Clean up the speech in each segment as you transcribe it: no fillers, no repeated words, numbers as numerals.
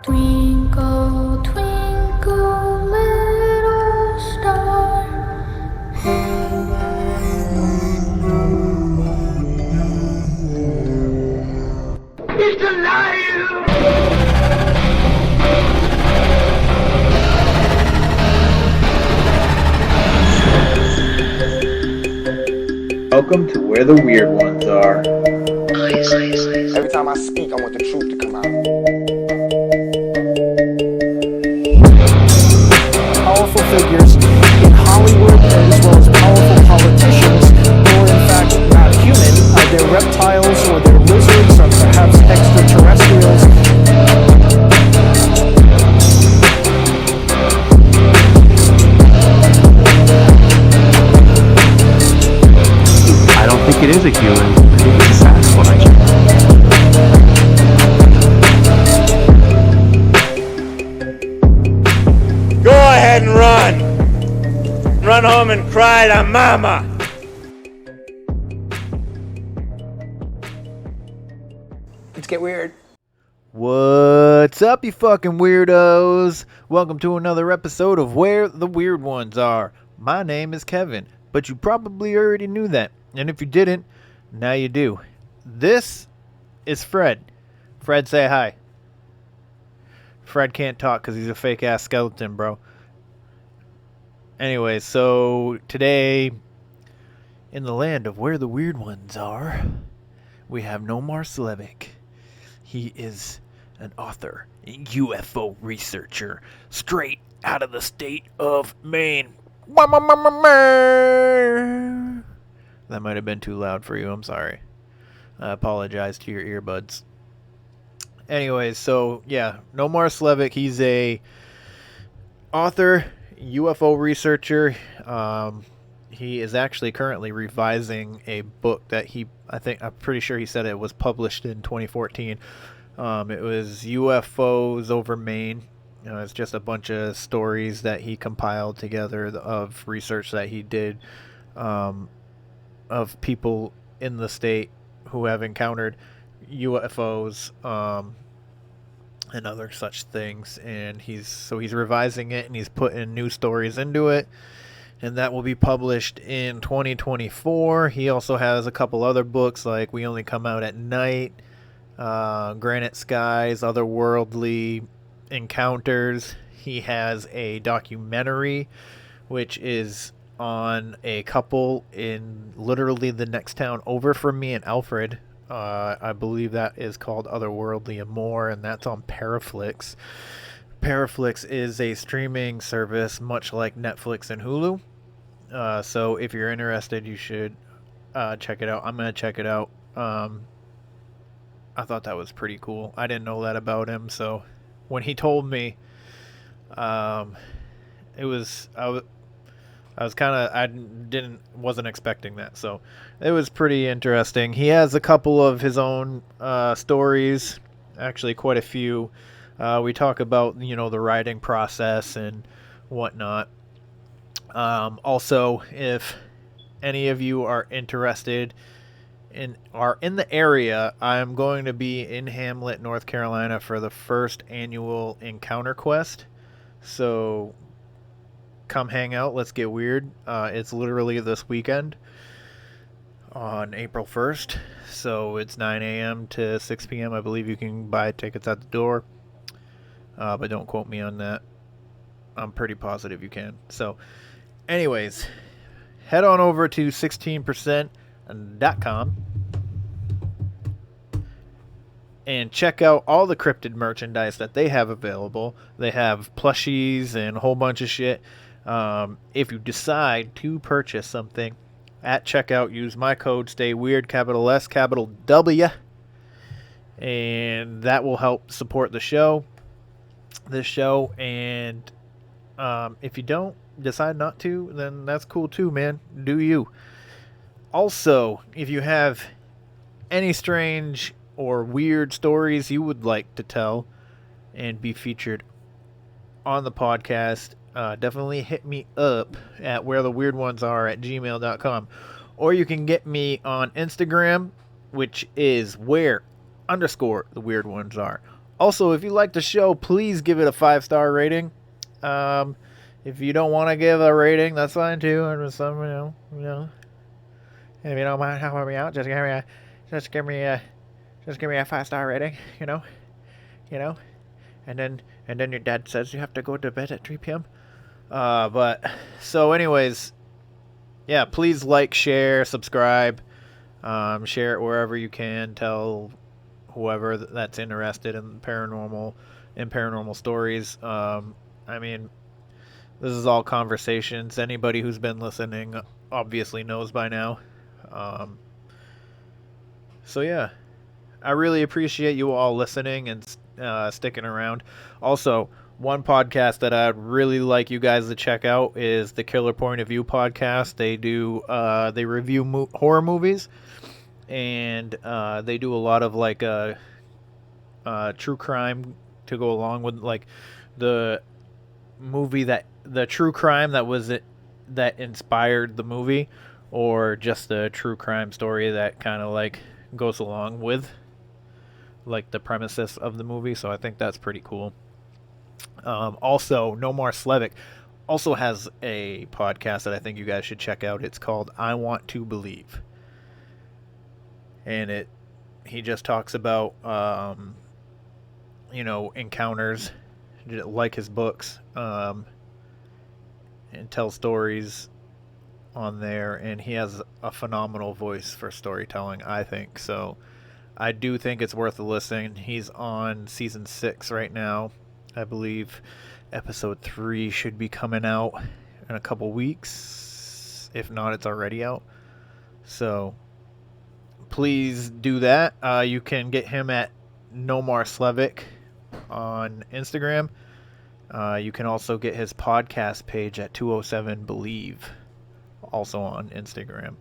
Twinkle, twinkle, little star. It's alive! Welcome to Where the Weird Ones Are. Every time I speak, I want the truth to come out. Powerful figures in Hollywood as well as powerful politicians who are in fact not human. They're reptiles or they're lizards or perhaps extraterrestrials. I don't think it is a human. I think it's a Sasquatch. Go ahead and run. Run home and cry to mama. Let's get weird. What's up, you fucking weirdos? Welcome to another episode of Where the Weird Ones Are. My name is Kevin, but you probably already knew that. And if you didn't, now you do. This is Fred. Fred, say hi. Fred can't talk because he's a fake-ass skeleton, bro. Anyway, so today, in the land of Where the Weird Ones Are, we have Nomar Slevik. He is an author, a UFO researcher, straight out of the state of Maine. That might have been too loud for you. I'm sorry. I apologize to your earbuds. Anyways, so yeah, Nomar Slevik. He's a author, UFO researcher. He is actually currently revising a book that I'm pretty sure he said it was published in 2014. It was UFOs Over Maine. It's just a bunch of stories that he compiled together of research that he did of people in the state who have encountered UFOs and other such things. And he's revising it and he's putting new stories into it. And that will be published in 2024. He also has a couple other books like We Only Come Out at Night, Granite Skies, Otherworldly Encounters. He has a documentary which is on a couple in literally the next town over from me in Alfred. I believe that is called Otherworldly Amor, and that's on Paraflix. Paraflix is a streaming service much like Netflix and Hulu. So if you're interested, you should check it out. I'm going to check it out. I thought that was pretty cool. I didn't know that about him, so when he told me, I wasn't expecting that, so it was pretty interesting. He has a couple of his own stories, actually quite a few. We talk about, the writing process and whatnot. Also, if any of you are interested are in the area, I'm going to be in Hamlet, North Carolina for the first annual Encounter Quest. So come hang out. Let's get weird. It's literally this weekend on April 1st. So it's 9 a.m. to 6 p.m. I believe you can buy tickets at the door. But don't quote me on that. I'm pretty positive you can. So anyways, head on over to 16%.com and check out all the cryptid merchandise that they have available. They have plushies and a whole bunch of shit. If you decide to purchase something at checkout, use my code STAYWEIRD, capital S, capital W, and that will help support this show. And if you don't decide not to, then that's cool too, man. Do you? Also, if you have any strange or weird stories you would like to tell and be featured on the podcast, definitely hit me up at wheretheweirdonesare@gmail.com. Or you can get me on Instagram, which is _the weird ones are. Also, if you like the show, please give it a 5-star rating. If you don't want to give a rating, that's fine too. And some, if you don't mind helping me out, just give me a 5-star rating. You know. And then your dad says you have to go to bed at 3 p.m. But so, anyways, yeah. Please like, share, subscribe, share it wherever you can. Tell whoever that's interested in paranormal stories. I mean, this is all conversations. Anybody who's been listening obviously knows by now. So yeah, I really appreciate you all listening and sticking around. Also, one podcast that I'd really like you guys to check out is the Killer Point of View podcast. They review horror movies, and they do a lot of like true crime to go along with like the movie the true crime that inspired the movie, or just the true crime story that kind of like goes along with like the premises of the movie. So I think that's pretty cool. Also, Nomar Slevik also has a podcast that I think you guys should check out. It's called I Want to Believe, and he just talks about encounters, like his books, and tells stories on there, and he has a phenomenal voice for storytelling, I think. So I do think it's worth a listen. He's on season 6 right now. I believe episode 3 should be coming out in a couple weeks. If not, it's already out. So please do that. You can get him at Nomar Slevik on Instagram. You can also get his podcast page at 207 Believe, also on Instagram.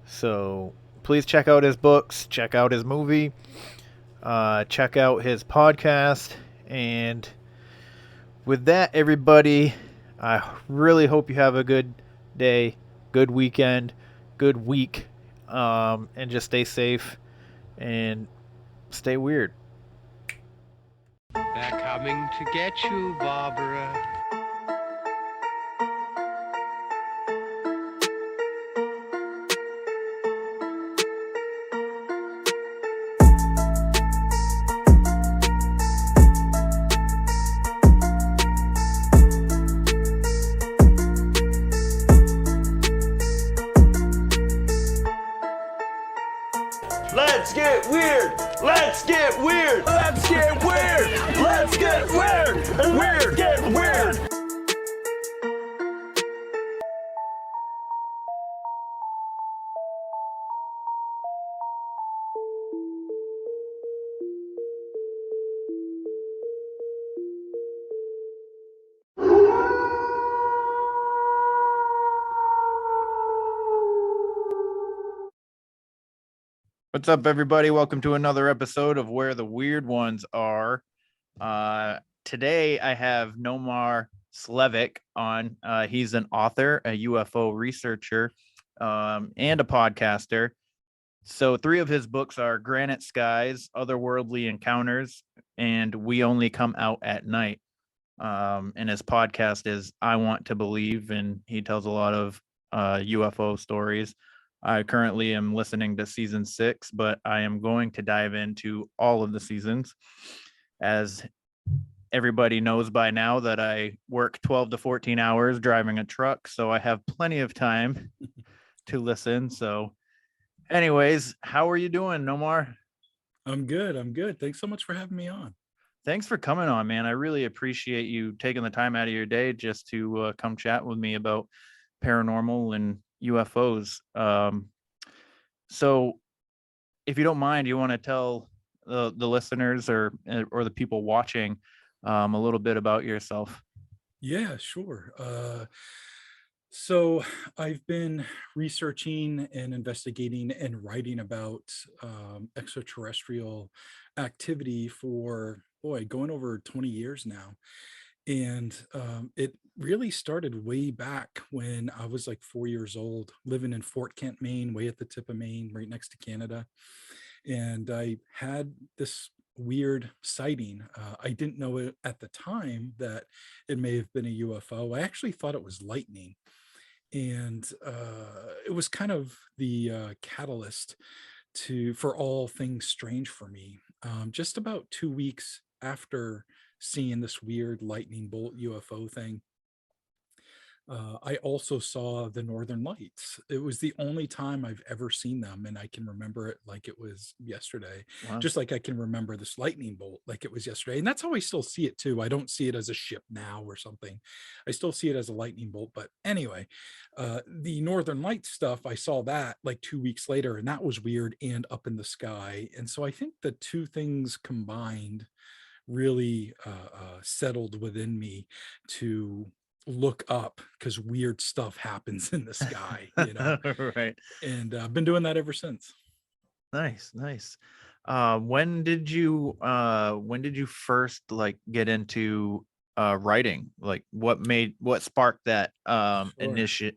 So please check out his books, check out his movie, check out his podcast. And with that, everybody, I really hope you have a good day, good weekend, good week, and just stay safe and stay weird. They're coming to get you, Barbara. Let's get weird. Let's get weird. Let's get weird. Let's get weird. Weird. Get weird. What's up, everybody? Welcome to another episode of Where the Weird Ones Are. Today, I have Nomar Slevik on. He's an author, a UFO researcher, and a podcaster. So 3 of his books are Granite Skies, Otherworldly Encounters, and We Only Come Out at Night. And his podcast is I Want to Believe, and he tells a lot of UFO stories. I currently am listening to season 6, but I am going to dive into all of the seasons. As everybody knows by now that I work 12 to 14 hours driving a truck, so I have plenty of time to listen. So anyways, how are you doing, Nomar? I'm good. Thanks so much for having me on. Thanks for coming on, man. I really appreciate you taking the time out of your day just to come chat with me about paranormal and UFOs. So if you don't mind, you want to tell the listeners or the people watching a little bit about yourself? Yeah, sure. So I've been researching and investigating and writing about extraterrestrial activity for, going over 20 years now. And it really started way back when I was like 4 years old, living in Fort Kent, Maine, way at the tip of Maine, right next to Canada. And I had this weird sighting. I didn't know it at the time that it may have been a UFO. I actually thought it was lightning. And it was kind of the catalyst for all things strange for me. Just about 2 weeks after seeing this weird lightning bolt UFO thing, I also saw the Northern Lights. It was the only time I've ever seen them, and I can remember it like it was yesterday. Wow. Just like I can remember this lightning bolt like it was yesterday. And that's how I still see it too. I don't see it as a ship now or something. I still see it as a lightning bolt. But anyway, the Northern Lights stuff, I saw that like 2 weeks later, and that was weird and up in the sky. And so I think the two things combined really settled within me to look up, because weird stuff happens in the sky, Right. and I've been doing that ever since. Nice. When did you first like get into writing? Like what sparked that initiative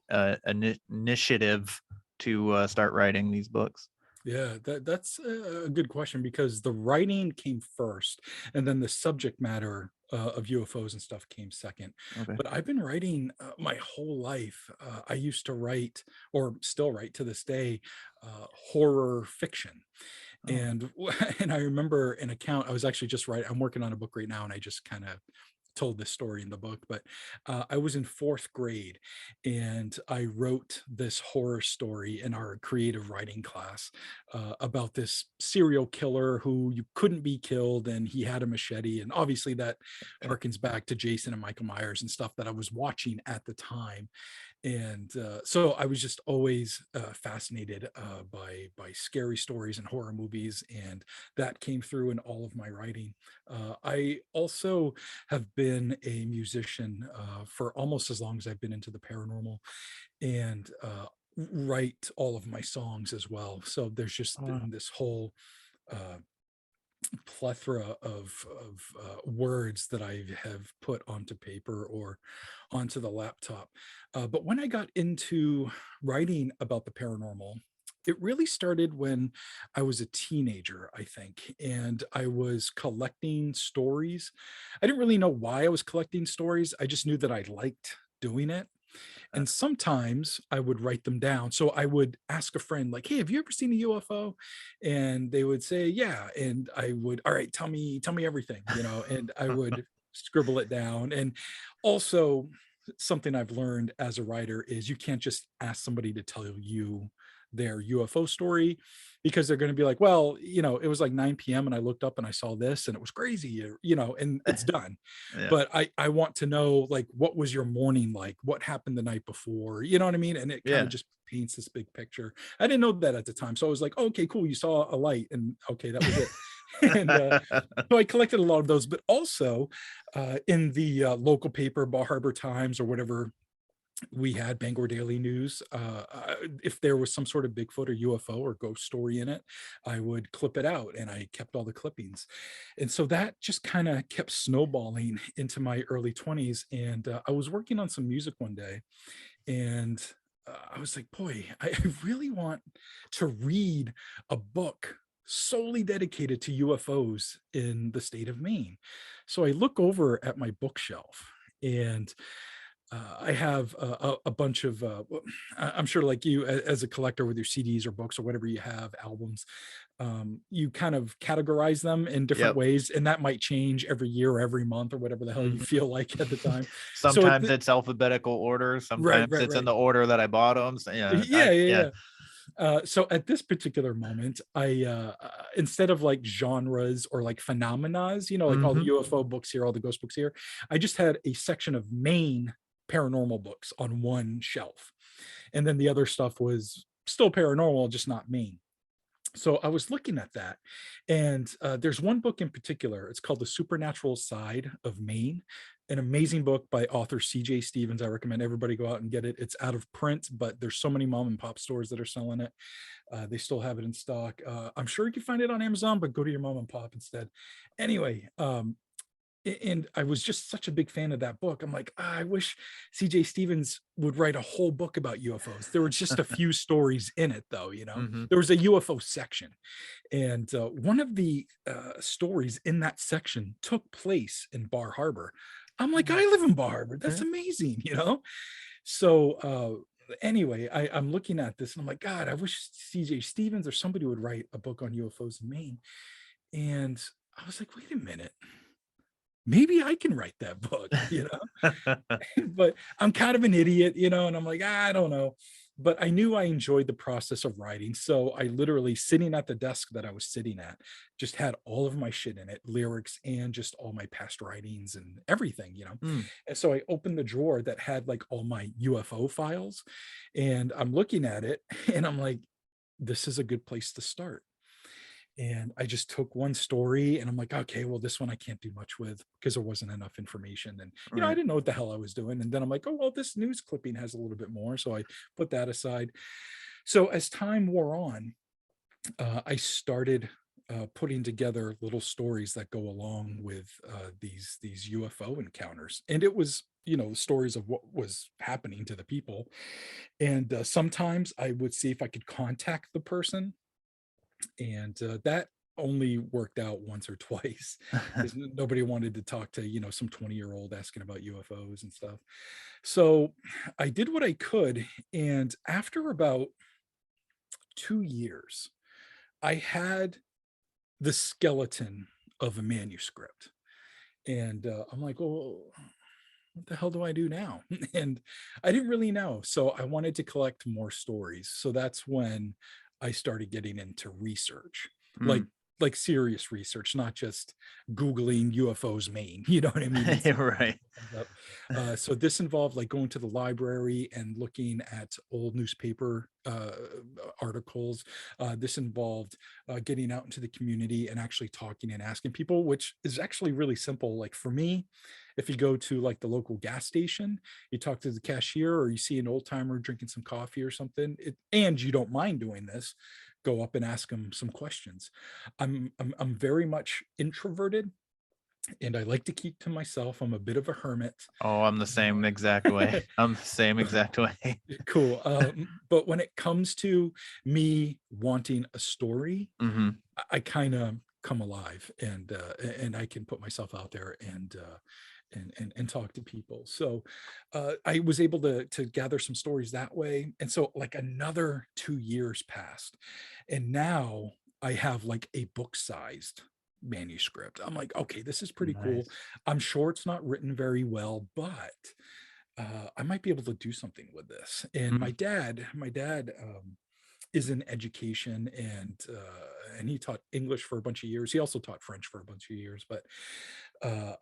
to start writing these books? Yeah, that's a good question, because the writing came first, and then the subject matter of UFOs and stuff came second. Okay. But I've been writing my whole life. I used to write, or still write to this day, horror fiction. Oh. And and I remember an account. I was actually just writing. I'm working on a book right now, and I just kind of told this story in the book. But I was in 4th grade, and I wrote this horror story in our creative writing class about this serial killer who you couldn't be killed, and he had a machete. And obviously that harkens back to Jason and Michael Myers and stuff that I was watching at the time. And so I was just always fascinated by scary stories and horror movies, and that came through in all of my writing. I also have been a musician for almost as long as I've been into the paranormal, and write all of my songs as well. So there's just this whole plethora of words that I have put onto paper or onto the laptop. But when I got into writing about the paranormal, it really started when I was a teenager, I think, and I was collecting stories. I didn't really know why I was collecting stories. I just knew that I liked doing it. And sometimes I would write them down. So I would ask a friend, like, "Hey, have you ever seen a UFO?" And they would say, "Yeah." And I would, "All right, tell me everything," and I would scribble it down. And also, something I've learned as a writer is you can't just ask somebody to tell you their UFO story, because they're going to be like, "Well, it was like 9 p.m. and I looked up and I saw this and it was crazy," and it's done. Yeah. But I want to know, like, what was your morning like? What happened the night before? You know what I mean? And it kind of just paints this big picture. I didn't know that at the time. So I was like, "Okay, cool. You saw a light." And okay, that was it. And so I collected a lot of those, but also in the local paper, Bar Harbor Times or whatever we had, Bangor Daily News, if there was some sort of Bigfoot or UFO or ghost story in it, I would clip it out, and I kept all the clippings. And so that just kind of kept snowballing into my early 20s. And I was working on some music one day, and I was like, boy, I really want to read a book solely dedicated to UFOs in the state of Maine. So I look over at my bookshelf, and I have a bunch of, I'm sure, like you, as a collector with your CDs or books or whatever you have, albums, you kind of categorize them in different ways, and that might change every year or every month or whatever the hell you feel like at the time. Sometimes it's alphabetical order. Sometimes it's in the order that I bought them. So, yeah. So at this particular moment, I instead of like genres or like phenomenas, like all the UFO books here, all the ghost books here, I just had a section of Maine paranormal books on one shelf, and then the other stuff was still paranormal, just not Maine. So I was looking at that, and there's one book in particular. It's called The Supernatural Side of Maine, an amazing book by author C.J. Stevens. I recommend everybody go out and get it. It's out of print, but there's so many mom and pop stores that are selling it. They still have it in stock. I'm sure you can find it on Amazon, but go to your mom and pop instead. Anyway, And I was just such a big fan of that book. I'm like, I wish CJ Stevens would write a whole book about UFOs. There were just a few stories in it, though. There was a UFO section, and one of the stories in that section took place in Bar Harbor. I'm like, I live in Bar Harbor. That's amazing. So anyway, I'm looking at this and I'm like, God, I wish CJ Stevens or somebody would write a book on UFOs in Maine. And I was like, wait a minute, maybe I can write that book, but I'm kind of an idiot, and I'm like, I don't know. But I knew I enjoyed the process of writing. So I literally, sitting at the desk that I was sitting at, just had all of my shit in it, lyrics and just all my past writings and everything. And so I opened the drawer that had like all my UFO files, and I'm looking at it and I'm like, this is a good place to start. And I just took one story and I'm like, okay, well, this one I can't do much with because there wasn't enough information. And, I didn't know what the hell I was doing. And then I'm like, oh, well, this news clipping has a little bit more. So I put that aside. So as time wore on, I started putting together little stories that go along with these UFO encounters. And it was, stories of what was happening to the people. And sometimes I would see if I could contact the person, and that only worked out once or twice because nobody wanted to talk to some 20-year-old asking about UFOs and stuff. So I did what I could, and after about 2 years I had the skeleton of a manuscript, and I'm like, well, what the hell do I do now? And I didn't really know, so I wanted to collect more stories. So that's when I started getting into research, like serious research, not just Googling UFOs Maine. You know what I mean? Right. So this involved like going to the library and looking at old newspaper articles. This involved getting out into the community and actually talking and asking people, which is actually really simple. Like for me, if you go to like the local gas station, you talk to the cashier, or you see an old timer drinking some coffee or something, and you don't mind doing this, go up and ask them some questions. I'm very much introverted, and I like to keep to myself. I'm a bit of a hermit. Oh, I'm the same exact way. I'm the same exact way. Cool. But when it comes to me wanting a story, I kind of come alive, and I can put myself out there and talk to people. So I was able to gather some stories that way. And so like another 2 years passed, and now I have like a book-sized manuscript. I'm like, okay, this is pretty cool. I'm sure it's not written very well, but I might be able to do something with this. And my dad is in education, and he taught English for a bunch of years. He also taught French for a bunch of years, but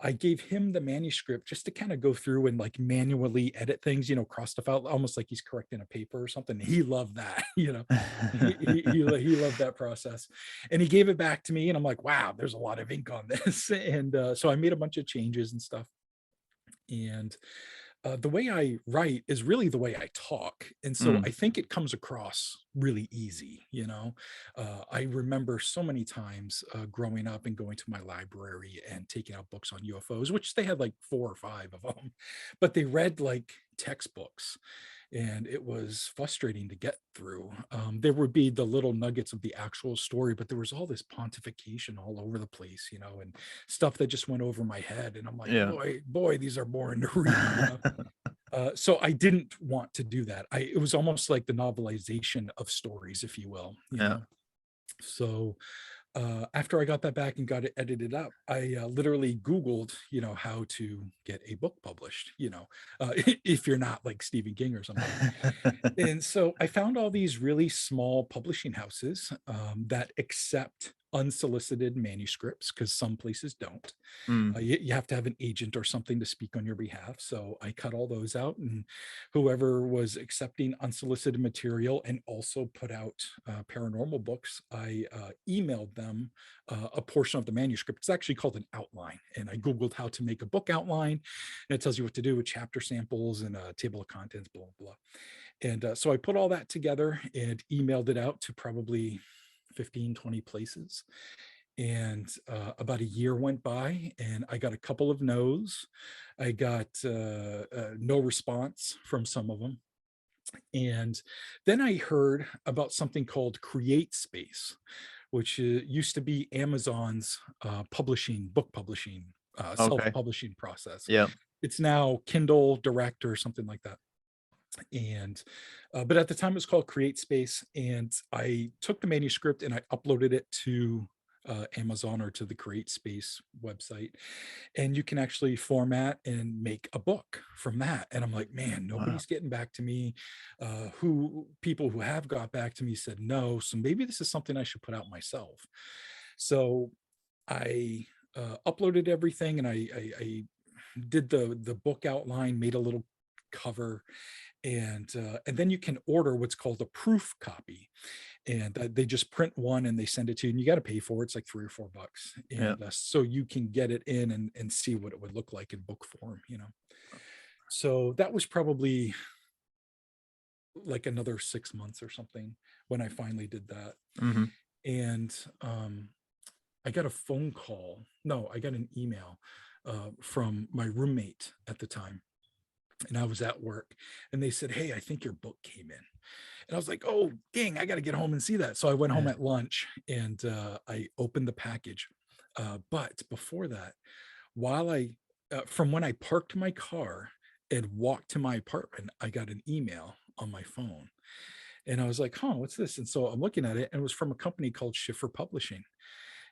I gave him the manuscript just to kind of go through and like manually edit things, cross stuff out, almost like he's correcting a paper or something. He loved that, he loved that process, and he gave it back to me, and I'm like, wow, there's a lot of ink on this. And so I made a bunch of changes and stuff. And the way I write is really the way I talk. And so I think it comes across really easy. I remember so many times growing up and going to my library and taking out books on UFOs, which they had like 4 or 5 of them, but they read like textbooks. And it was frustrating to get through. There would be the little nuggets of the actual story, but there was all this pontification all over the place, and stuff that just went over my head. And I'm like, boy, these are boring to read. So I didn't want to do that. It was almost like the novelization of stories, if you will. So after I got that back and got it edited up, I literally Googled, how to get a book published, if you're not like Stephen King or something. And so I found all these really small publishing houses that accept unsolicited manuscripts, because some places don't. You have to have an agent or something to speak on your behalf. So I cut all those out, and whoever was accepting unsolicited material and also put out paranormal books, I emailed them a portion of the manuscript. It's actually called an outline, and I Googled how to make a book outline, and it tells you what to do with chapter samples and a table of contents, blah, blah. And so I put all that together and emailed it out to probably 15, 20 places. And about a year went by, and I got a couple of no's. I got no response from some of them. And then I heard about something called Create Space, which used to be Amazon's book publishing, Okay. self-publishing process. Yeah. It's now Kindle Direct or something like that. And but at the time it was called Create Space, and I took the manuscript and I uploaded it to Amazon or to the Create Space website, and you can actually format and make a book from that. And I'm like, man, Wow. nobody's getting back to me. People who have got back to me said no, so maybe this is something I should put out myself. So I uploaded everything, and I did the book outline, made a little cover, and then you can order what's called a proof copy, and they just print one and they send it to you, and you got to pay for it. It's like $3 or $4, and so you can get it in and see what it would look like in book form, you know. So that was probably like another 6 months or something when I finally did that. Mm-hmm. And I got a phone call. No, I got an email from my roommate at the time, and I was at work, and they said, "Hey, I think your book came in." And I was like, "Oh, dang, I got to get home and see that." So I went home at lunch, and I opened the package. But before that, from when I parked my car and walked to my apartment, I got an email on my phone, and I was like, "Huh, what's this?" And so I'm looking at it, and it was from a company called Schiffer Publishing.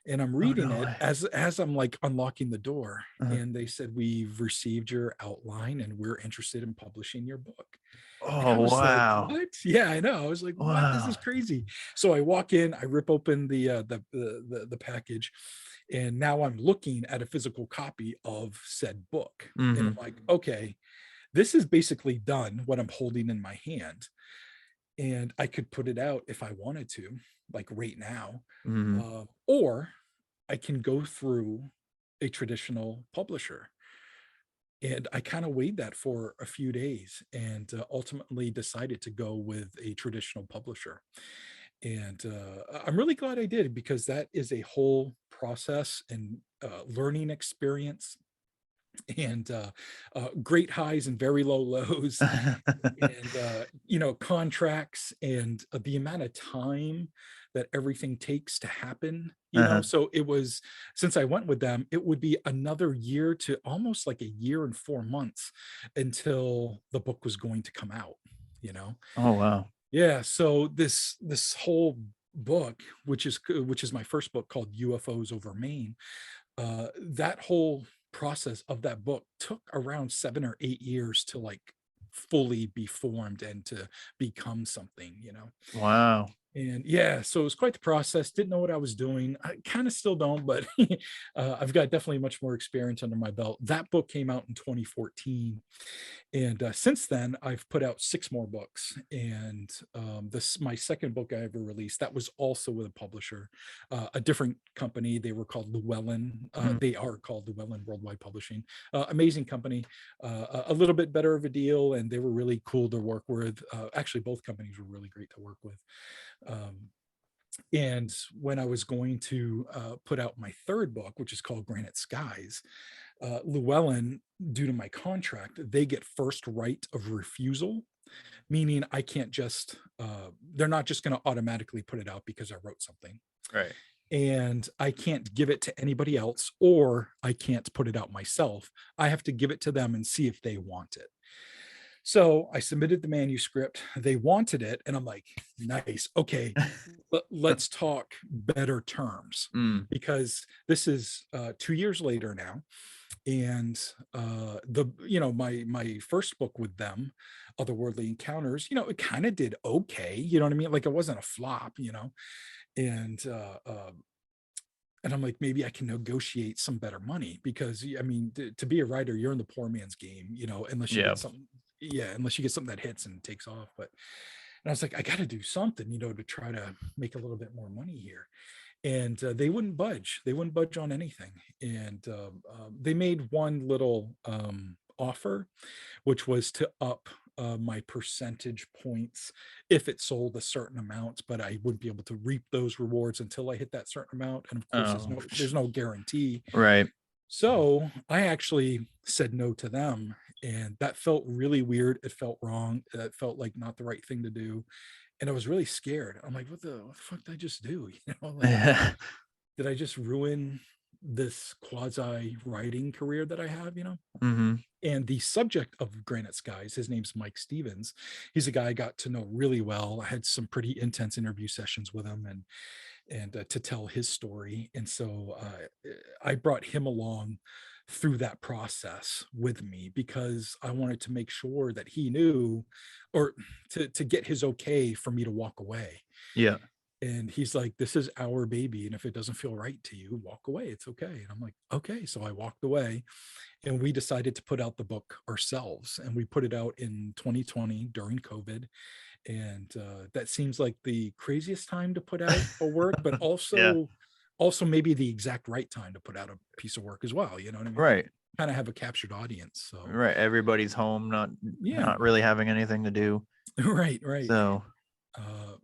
And I'm reading no it way. as I'm like unlocking the door, Uh-huh. and they said, "We've received your outline and we're interested in publishing your book." And I Oh, was like, wow. "What?" Yeah, I know. I was like, "What? This is Wow. crazy." So I walk in, I rip open the package, and now I'm looking at a physical copy of said book. And I'm Mm-hmm. like, "Okay, this is basically done, what I'm holding in my hand, and I could put it out if I wanted to, like right now, Mm-hmm. or I can go through a traditional publisher." And I kind of weighed that for a few days, and ultimately decided to go with a traditional publisher. And I'm really glad I did, because that is a whole process and learning experience, and great highs and very low lows, and contracts, and the amount of time that everything takes to happen, Uh-huh. so it was, since I went with them, it would be another year to almost like a year and 4 months until the book was going to come out, you know. Oh, wow. Yeah, so this whole book, which is my first book, called UFOs Over Maine, that whole process of that book took around 7 or 8 years to like fully be formed and to become something, Wow. And yeah, so it was quite the process. Didn't know what I was doing. I kind of still don't, but I've got definitely much more experience under my belt. That book came out in 2014, and since then I've put out 6 more books. And this my second book I ever released, that was also with a publisher, a different company. They were called Llewellyn. Mm. They are called Llewellyn Worldwide Publishing. Amazing company, a little bit better of a deal, and they were really cool to work with. Actually, both companies were really great to work with. And when I was going to put out my third book, which is called Granite Skies, Llewellyn, due to my contract, they get first right of refusal, meaning I can't just, they're not just going to automatically put it out because I wrote something. Right. And I can't give it to anybody else, or I can't put it out myself. I have to give it to them and see if they want it. So I submitted the manuscript. They wanted it. And I'm like, nice. Okay, let's talk better terms, Mm. because this is 2 years later now. And my first book with them, Otherworldly Encounters, it kind of did okay. You know what I mean? Like, it wasn't a flop, and I'm like, maybe I can negotiate some better money, because I mean, to be a writer, you're in the poor man's game, unless you Yeah. get something. Yeah, unless you get something that hits and takes off. And I was like, I got to do something, to try to make a little bit more money here. And they wouldn't budge. They wouldn't budge on anything. And they made one little offer, which was to up my percentage points if it sold a certain amount, but I wouldn't be able to reap those rewards until I hit that certain amount. And of course, there's no guarantee. Right. So I actually said no to them, and that felt really weird. It felt wrong. It felt like not the right thing to do. And I was really scared. I'm like, what the fuck did I just do? You know, like, did I just ruin this quasi writing career that I have, you know? Mm-hmm. And the subject of Granite Skies, his name's Mike Stevens. He's a guy I got to know really well. I had some pretty intense interview sessions with him, and to tell his story. And so I brought him along through that process with me because I wanted to make sure that he knew, or to get his okay for me to walk away. Yeah. And he's like, this is our baby, and if it doesn't feel right to you, walk away. It's okay. And I'm like, okay. So I walked away, and we decided to put out the book ourselves, and we put it out in 2020 during COVID. And that seems like the craziest time to put out a work, but also also maybe the exact right time to put out a piece of work as well. You know what I mean? Right. Kind of have a captured audience. So right, everybody's home, not really having anything to do. Right.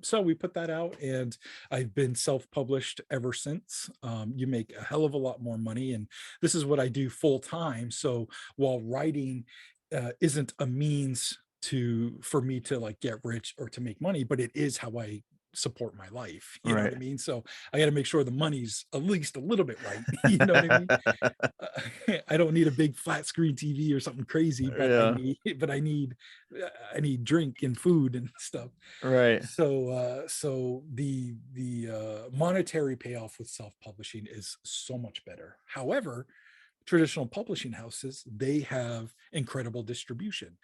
So we put that out, and I've been self-published ever since. You make a hell of a lot more money, and this is what I do full time. So while writing isn't a means for me to like get rich or to make money, but it is how I support my life. You know what I mean? So I got to make sure the money's at least a little bit right. You know what I mean? I don't need a big flat screen TV or something crazy, but I need drink and food and stuff. Right. So the monetary payoff with self-publishing is so much better. However, traditional publishing houses, they have incredible distribution.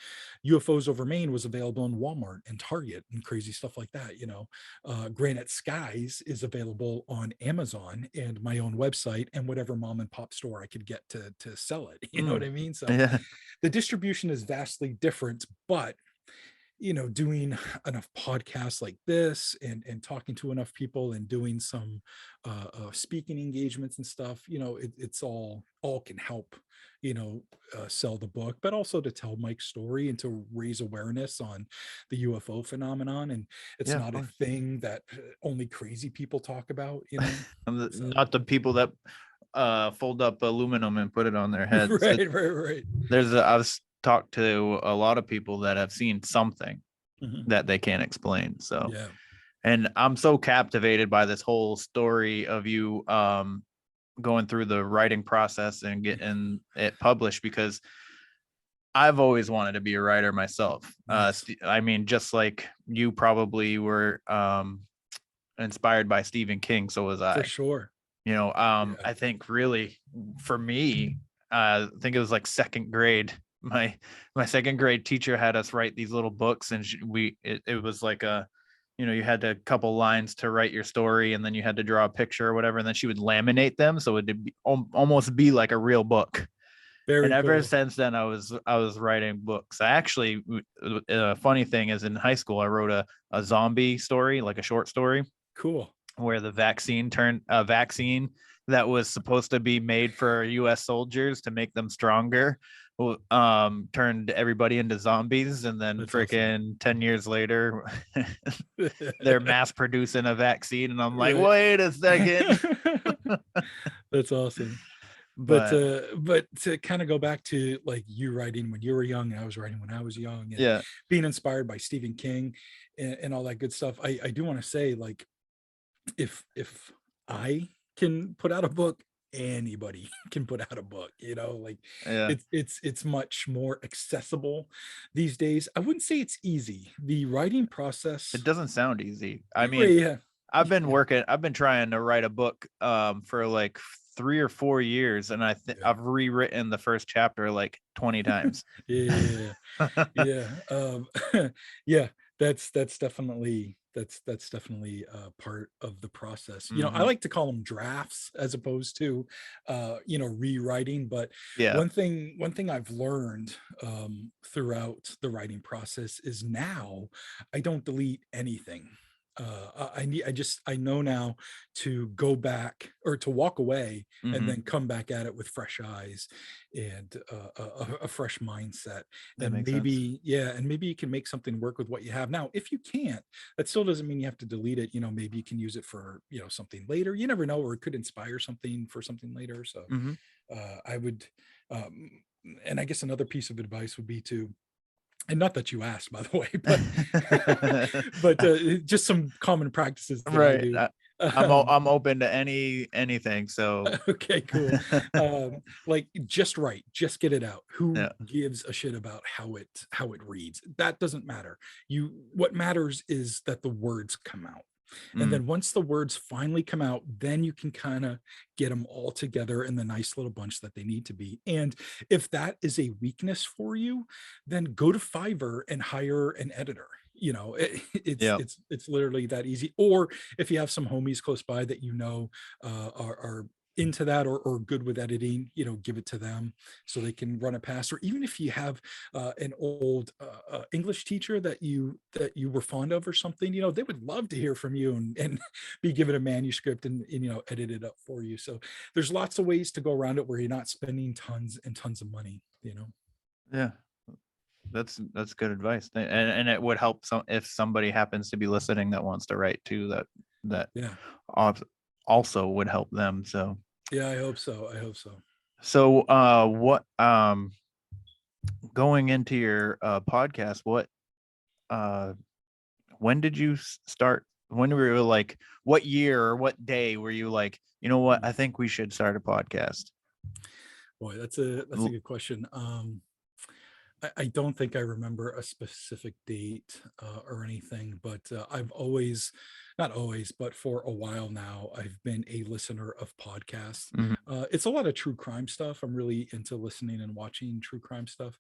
UFOs Over Maine was available in Walmart and Target and crazy stuff like that. You know, Granite Skies is available on Amazon and my own website and whatever mom and pop store I could get to sell it. You know what I mean? So the distribution is vastly different, but you know, doing enough podcasts like this and talking to enough people and doing some speaking engagements and stuff, you know, it's all can help, you know, sell the book, but also to tell Mike's story and to raise awareness on the UFO phenomenon. And it's not a thing that only crazy people talk about, you know. Not the people that fold up aluminum and put it on their heads. Right. I've talked to a lot of people that have seen something that they can't explain. So and I'm so captivated by this whole story of you going through the writing process and getting it published, because I've always wanted to be a writer myself. I mean, just like you probably were inspired by Stephen King, so was I. For sure. You know, I think really for me, I think it was like second grade. My second grade teacher had us write these little books, and it was like a, you know, you had a couple lines to write your story, and then you had to draw a picture or whatever, and then she would laminate them so it'd be almost be like a real book. Very ever cool. since then, I was writing books. I actually, funny thing is, in high school I wrote a zombie story, like a short story. Cool. Where the vaccine turned a vaccine that was supposed to be made for U.S. soldiers to make them stronger, turned everybody into zombies, and then freaking 10 years later they're mass producing a vaccine, and I'm like, wait a second. That's awesome. But to kind of go back to like you writing when you were young and I was writing when I was young, and being inspired by Stephen King and all that good stuff, I do want to say, like, if I can put out a book, anybody can put out a book, you know, like it's much more accessible these days. I wouldn't say it's easy. The writing process, it doesn't sound easy. I mean, I've been trying to write a book for like 3 or 4 years, and I've rewritten the first chapter like 20 times. That's definitely part of the process. You know, I like to call them drafts as opposed to you know, rewriting. But one thing I've learned throughout the writing process is now I don't delete anything. I know now to go back or to walk away and then come back at it with fresh eyes and a fresh mindset. That And makes sense. maybe, yeah, and maybe you can make something work with what you have now. If you can't, that still doesn't mean you have to delete it. Maybe you can use it for, something later. You never know, or it could inspire something for something later. So I would, and I guess another piece of advice would be to, and not that you asked, by the way, but just some common practices that I do. I'm open to anything. So okay, cool. Like just write, just get it out. Who gives a shit about how it reads? That doesn't matter. What matters is that the words come out. And then once the words finally come out, then you can kind of get them all together in the nice little bunch that they need to be. And if that is a weakness for you, then go to Fiverr and hire an editor. It's literally that easy. Or if you have some homies close by that are into that or good with editing, give it to them so they can run it past. Or even if you have an old English teacher that you were fond of or something, they would love to hear from you and be given a manuscript and edit it up for you. So there's lots of ways to go around it where you're not spending tons and tons of money. Yeah, that's good advice, and it would help if somebody happens to be listening that wants to write too. That also would help them. So yeah, I hope so. So what going into your podcast, when did you start? When were you like, what year or what day were you like, you know what, I think we should start a podcast? Boy, that's a good question. I don't think I remember a specific date or anything, but I've always, not always, but for a while now, I've been a listener of podcasts. It's a lot of true crime stuff. I'm really into listening and watching true crime stuff.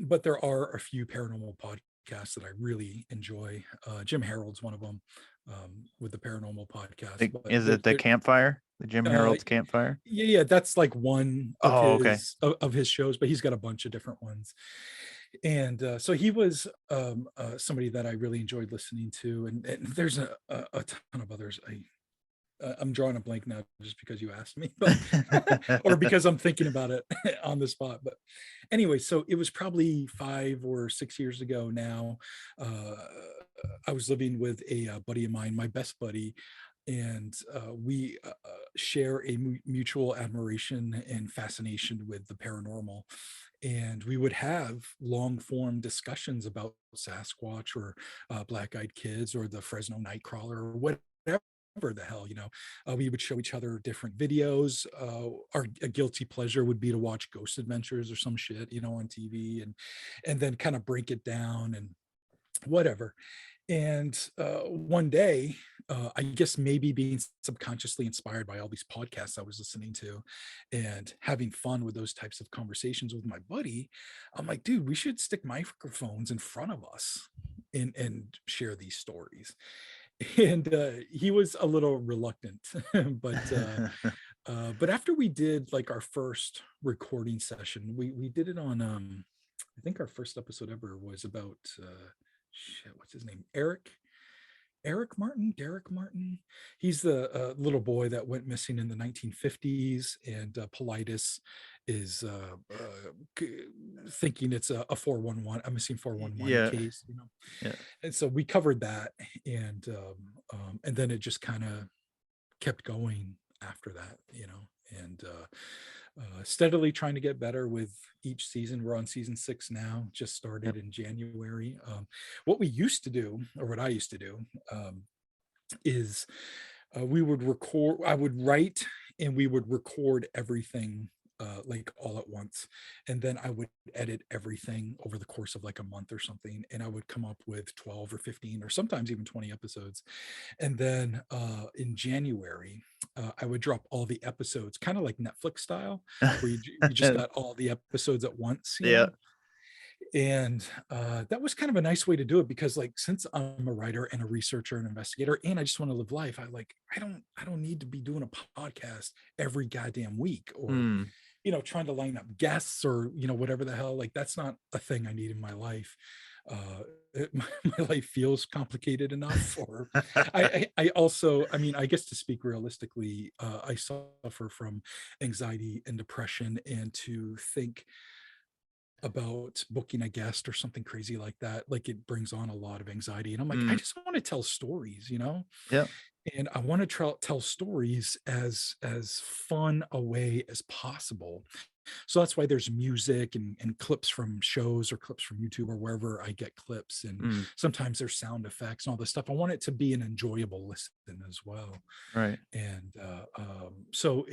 But there are a few paranormal podcasts that I really enjoy. Jim Harold's one of them with the paranormal podcast. Is it the Campfire? The Jim Harold's Campfire? Yeah, that's like one of his shows, but he's got a bunch of different ones. And so he was somebody that I really enjoyed listening to, and there's a ton of others. I'm drawing a blank now just because you asked me, but, or because I'm thinking about it on the spot. But anyway, so it was probably 5 or 6 years ago now. I was living with a buddy of mine, my best buddy, and we share a mutual admiration and fascination with the paranormal. And we would have long form discussions about Sasquatch or black-eyed kids or the Fresno Nightcrawler or whatever the hell, we would show each other different videos. Our guilty pleasure would be to watch Ghost Adventures or some shit, on TV, and then kind of break it down and whatever. And one day, I guess maybe being subconsciously inspired by all these podcasts I was listening to and having fun with those types of conversations with my buddy, I'm like, dude, we should stick microphones in front of us and share these stories. And he was a little reluctant, but after we did like our first recording session, we did it on I think our first episode ever was about what's his name, Derek Martin. He's the little boy that went missing in the 1950s, and Politis is thinking it's a 411, a missing 411 case, and so we covered that, and then it just kind of kept going after that, and steadily trying to get better with each season. We're on season 6 now, just started in January. What we used to do, or what I used to do, is we would record, I would write and we would record everything like all at once, and then I would edit everything over the course of like a month or something, and I would come up with 12 or 15 or sometimes even 20 episodes. And then in January I would drop all the episodes, kind of like Netflix style, where you just got all the episodes at once, know? And that was kind of a nice way to do it, because like, since I'm a writer and a researcher and investigator, and I just want to live life, I don't need to be doing a podcast every goddamn week, or trying to line up guests, or whatever the hell. Like, that's not a thing I need in my life. my life feels complicated enough. Or I also, I mean, I guess to speak realistically, I suffer from anxiety and depression, and to think about booking a guest or something crazy like that, like, it brings on a lot of anxiety. And I'm like, I just want to tell stories, Yeah. and I want to tell stories as fun a way as possible. So that's why there's music and clips from shows, or clips from YouTube, or wherever I get clips. And sometimes there's sound effects and all this stuff. I want it to be an enjoyable listen as well. Right. And so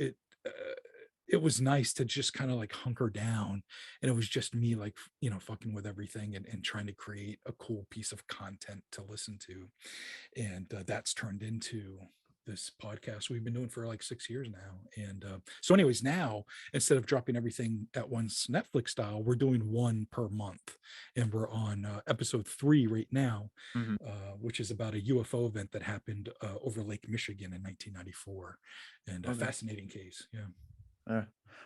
it was nice to just kind of like hunker down, and it was just me, like, fucking with everything, and trying to create a cool piece of content to listen to. And that's turned into this podcast we've been doing for like 6 years now. And so anyways, now, instead of dropping everything at once Netflix style, we're doing one per month, and we're on episode 3 right now, which is about a UFO event that happened over Lake Michigan in 1994, and a fascinating case.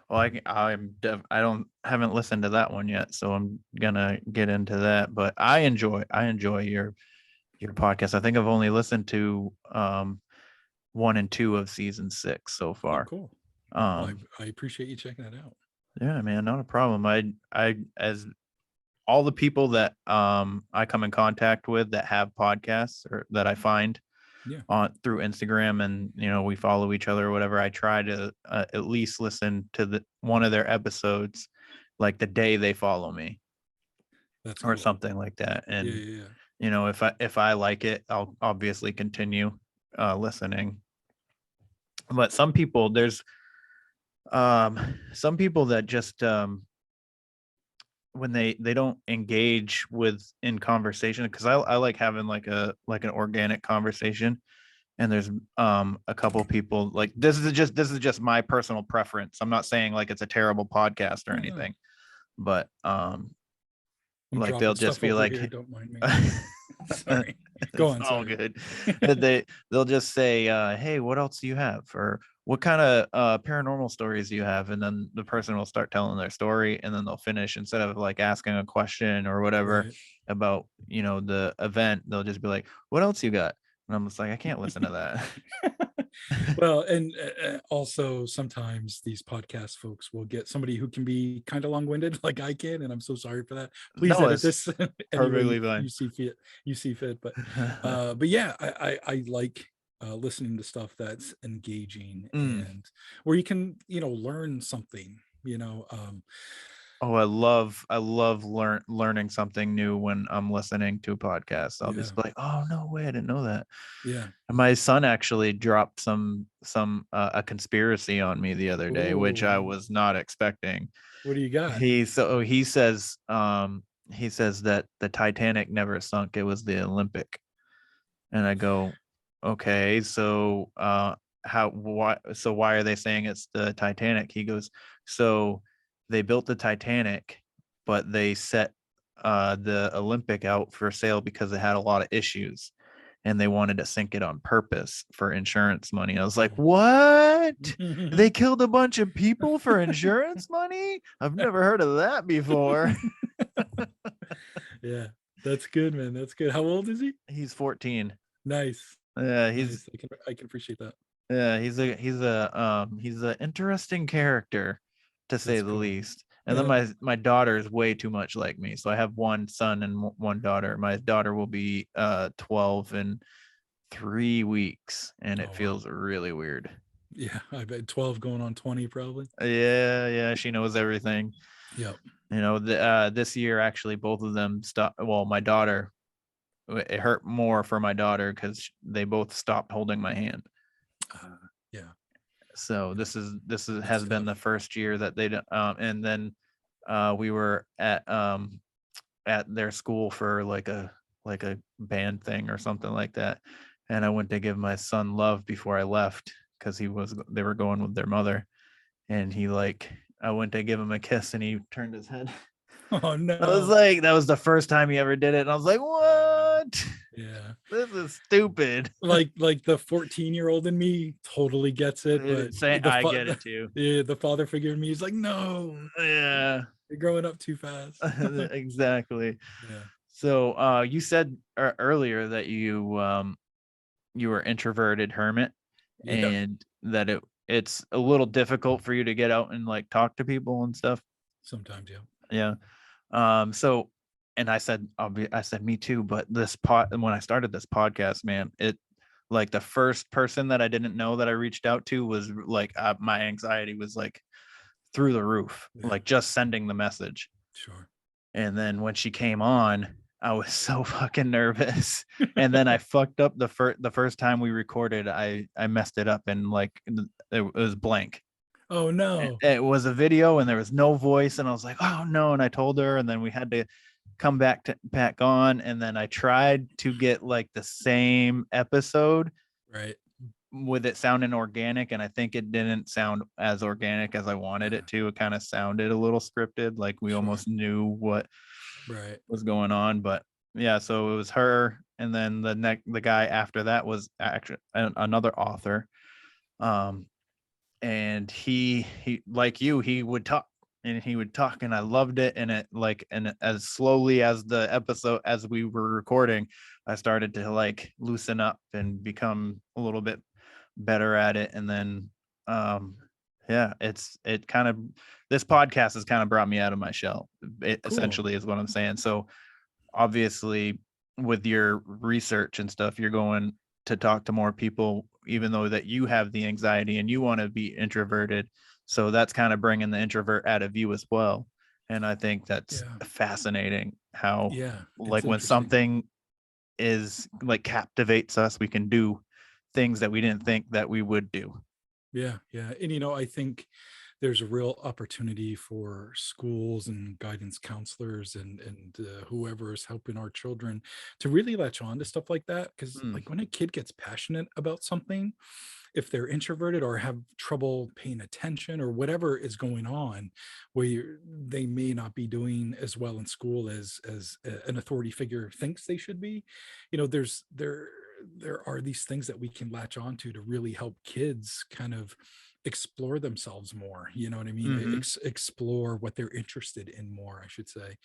Well, I haven't listened to that one yet, so I'm gonna get into that. But I enjoy your podcast. I think I've only listened to 1 and 2 of season 6 so far. Cool. Well, I appreciate you checking that out. Yeah, man, not a problem. I as all the people that I come in contact with that have podcasts, or that I find on through Instagram, and we follow each other or whatever, I try to at least listen to one of their episodes like the day they follow me. That's or cool. something like that. And Yeah. if I like it, I'll obviously continue listening. But some people, there's some people that just when they don't engage in conversation, because I like having like an organic conversation. And there's a couple people, like, this is just my personal preference. I'm not saying like it's a terrible podcast or anything, but like they'll just be like, here, don't mind me. Sorry, go on. All good. They'll just say, hey, what else do you have, or what kind of paranormal stories do you have? And then the person will start telling their story, and then they'll finish, instead of like asking a question or whatever about the event. They'll just be like, what else you got? And I'm just like, I can't listen to that. Well, and also sometimes these podcast folks will get somebody who can be kind of long-winded, like I can, and I'm so sorry for that. Please edit this perfectly fine. You see fit. But yeah, I like listening to stuff that's engaging and where you can learn something. Oh, I love learning something new when I'm listening to a podcast. I'll just be like, oh, no way, I didn't know that. Yeah. And my son actually dropped some a conspiracy on me the other day, which I was not expecting. What do you got? He says that the Titanic never sunk, it was the Olympic. And I go, okay, so why are they saying it's the Titanic? He goes, so they built the Titanic, but they set the Olympic out for sale because it had a lot of issues, and they wanted to sink it on purpose for insurance money. I was like, what? They killed a bunch of people for insurance money? I've never heard of that before. Yeah, that's good, man. That's good. How old is he? He's 14. Nice. Yeah, nice. I can appreciate that. Yeah, he's an interesting character, to say the least. And then my daughter is way too much like me. So I have one son and one daughter. My daughter will be 12 in 3 weeks, and it feels really weird. Yeah, I bet 12 going on 20 probably. Yeah, she knows everything. Yep. This year actually both of them stopped. Well, my daughter, it hurt more for my daughter because they both stopped holding my hand. Yeah. So this has been the first year that they don't. And then we were at their school for like a band thing or something like that, and I went to give my son love before I left because they were going with their mother, and I went to give him a kiss, and he turned his head. Oh no! I was like, that was the first time he ever did it, and I was like, what? Yeah, this is stupid. Like the 14-year-old in me totally gets it, but I get it too. Yeah, the father figure in me is like, no. Yeah, you're growing up too fast. Exactly. Yeah. So you said earlier that you were introverted hermit, Yeah. and that it's a little difficult for you to get out and like talk to people and stuff. Sometimes, yeah. Yeah. So, and I said, I said, me too. But when I started this podcast, man, it like the first person that I didn't know that I reached out to was like, my anxiety was like through the roof, Yeah. like just sending the message. Sure. And then when she came on, I was so fucking nervous. And then I fucked up the first time we recorded. I messed it up, and like it was blank. Oh no. It was a video and there was no voice, and I was like, oh no. And I told her, and then we had to come back on, and then I tried to get like the same episode Right. with it sounding organic, and I think it didn't sound as organic as I wanted it to. It kind of sounded a little scripted, like we almost knew what was going on. But yeah, so it was her, and then the guy after that was actually another author, and he like you, he would talk, and I loved it. And it like, and as slowly as the episode, as we were recording, I started to like loosen up and become a little bit better at it. And then yeah, it kind of, this podcast has kind of brought me out of my shell. It essentially is what I'm saying. So obviously with your research and stuff, you're going to talk to more people, even though that you have the anxiety and you want to be introverted. So that's kind of bringing the introvert out of you as well. And I think that's fascinating how, like when something is like captivates us, we can do things that we didn't think that we would do. Yeah. And I think there's a real opportunity for schools and guidance counselors and whoever is helping our children to really latch on to stuff like that. Because like when a kid gets passionate about something, if they're introverted or have trouble paying attention or whatever is going on, where they may not be doing as well in school as an authority figure thinks they should be, there are these things that we can latch onto to really help kids kind of explore themselves more. You know what I mean? Explore what they're interested in more, I should say.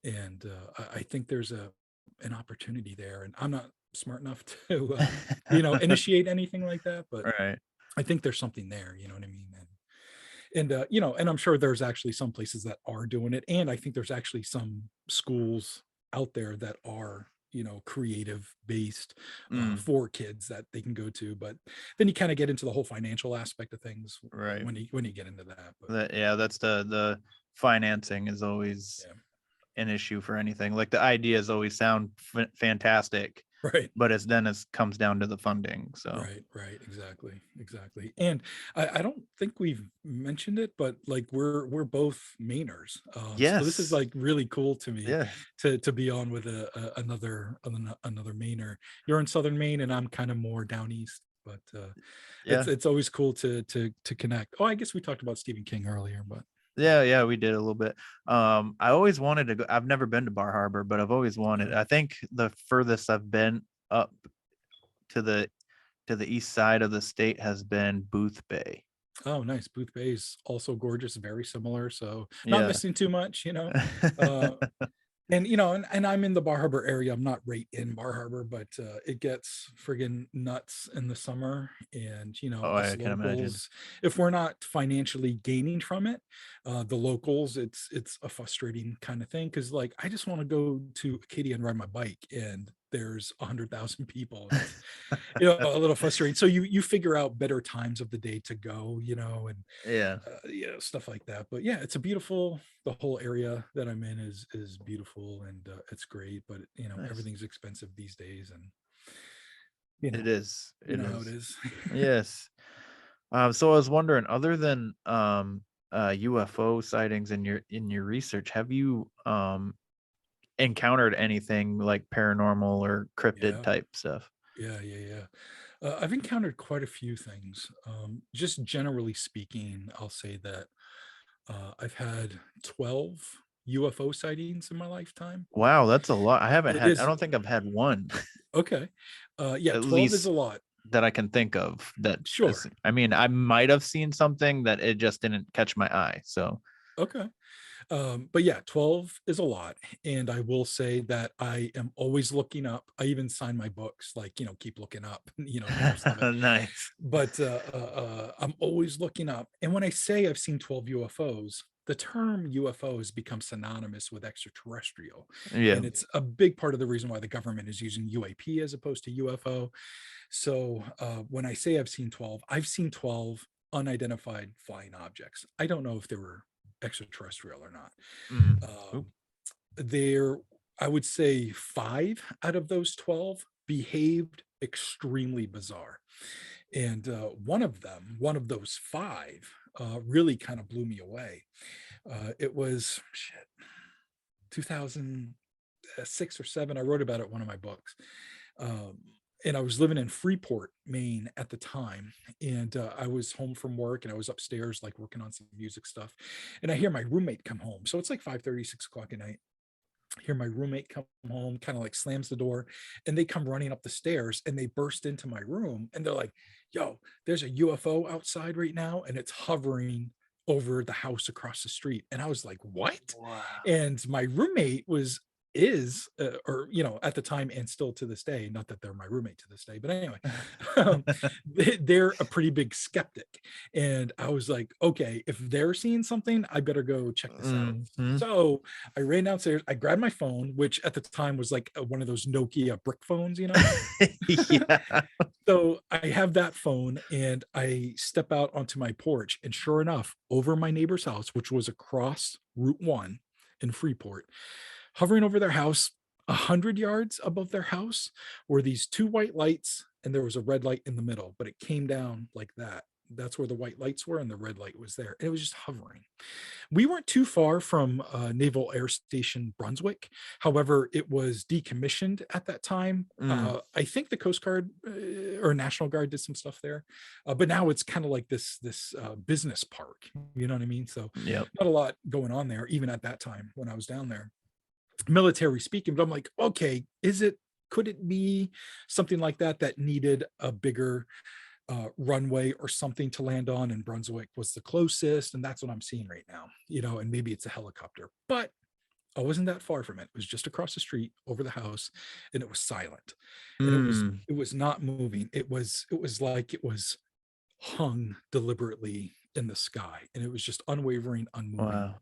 And I think there's an opportunity there. And I'm not smart enough to initiate anything like that, but I think there's something there. You know what I mean? And and I'm sure there's actually some places that are doing it, and I think there's actually some schools out there that are creative based for kids that they can go to. But then you kind of get into the whole financial aspect of things when you get into that. But that's the financing is always an issue for anything. Like the ideas always sound fantastic, right? But it comes down to the funding. So right, exactly. And I don't think we've mentioned it, but like we're both Mainers. So this is like really cool to me to be on with another Mainer. You're in Southern Maine and I'm kind of more down east, but it's always cool to connect. Oh, I guess we talked about Stephen King earlier, but yeah, we did a little bit. I always wanted to go. I've never been to Bar Harbor, but I've always wanted. I think the furthest I've been up to the east side of the state has been Booth Bay. Oh, nice. Booth Bay is also gorgeous, very similar. So not missing too much, And and I'm in the Bar Harbor area. I'm not right in Bar Harbor, but it gets friggin' nuts in the summer. And us I can imagine. If we're not financially gaining from it, the locals, it's a frustrating kind of thing. Because like I just want to go to Acadia and ride my bike, and there's 100,000 people. A little frustrating. So you figure out better times of the day to go, and stuff like that. But yeah, it's the whole area that I'm in is beautiful, and it's great. But Nice. Everything's expensive these days, and it is. How it is. Yes. So I was wondering, other than UFO sightings in your research, have you encountered anything like paranormal or cryptid type stuff? Yeah. I've encountered quite a few things. Just generally speaking, I'll say that I've had 12 UFO sightings in my lifetime. Wow, that's a lot. I don't think I've had one. Okay. Yeah, At 12 least is a lot. That I can think of. That Sure. I mean, I might have seen something that it just didn't catch my eye. So okay. But yeah, 12 is a lot. And I will say that I am always looking up. I even sign my books, like, keep looking up, Nomar Slevik. Nice. But I'm always looking up. And when I say I've seen 12 UFOs, the term UFO has become synonymous with extraterrestrial. Yeah. And it's a big part of the reason why the government is using UAP as opposed to UFO. So when I say I've seen 12 unidentified flying objects. I don't know if they were extraterrestrial or not. Oop. There, I would say 5 out of those 12 behaved extremely bizarre. And one of those 5, really kind of blew me away. It was 2006 or 7. I wrote about it in one of my books. And I was living in Freeport, Maine at the time. And I was home from work and I was upstairs, like working on some music stuff. And I hear my roommate come home. So it's like 5:30, 6 o'clock at night. I hear my roommate come home, kind of like slams the door, and they come running up the stairs and they burst into my room and they're like, yo, there's a UFO outside right now and it's hovering over the house across the street. And I was like, what? Wow. And my roommate or at the time and still to this day, not that they're my roommate to this day, but anyway, they're a pretty big skeptic. And I was like, okay, if they're seeing something, I better go check this out. So I ran downstairs, I grabbed my phone, which at the time was like one of those Nokia brick phones, Yeah. So I have that phone and I step out onto my porch, and sure enough, over my neighbor's house, which was across Route 1 in Freeport, hovering over their house, 100 yards above their house, were these 2 white lights, and there was a red light in the middle, but it came down like that. That's where the white lights were, and the red light was there. And it was just hovering. We weren't too far from Naval Air Station Brunswick. However, it was decommissioned at that time. I think the Coast Guard or National Guard did some stuff there, but now it's kind of like this business park. You know what I mean? So not a lot going on there, even at that time when I was down there, military speaking. But I'm like, okay, could it be something like that needed a bigger runway or something to land on, and Brunswick was the closest, and that's what I'm seeing right now, and maybe it's a helicopter, but I wasn't that far from it. It was just across the street over the house, and it was silent. And it was not moving. It was like it was hung deliberately in the sky, and it was just unwavering, unmoving. Wow.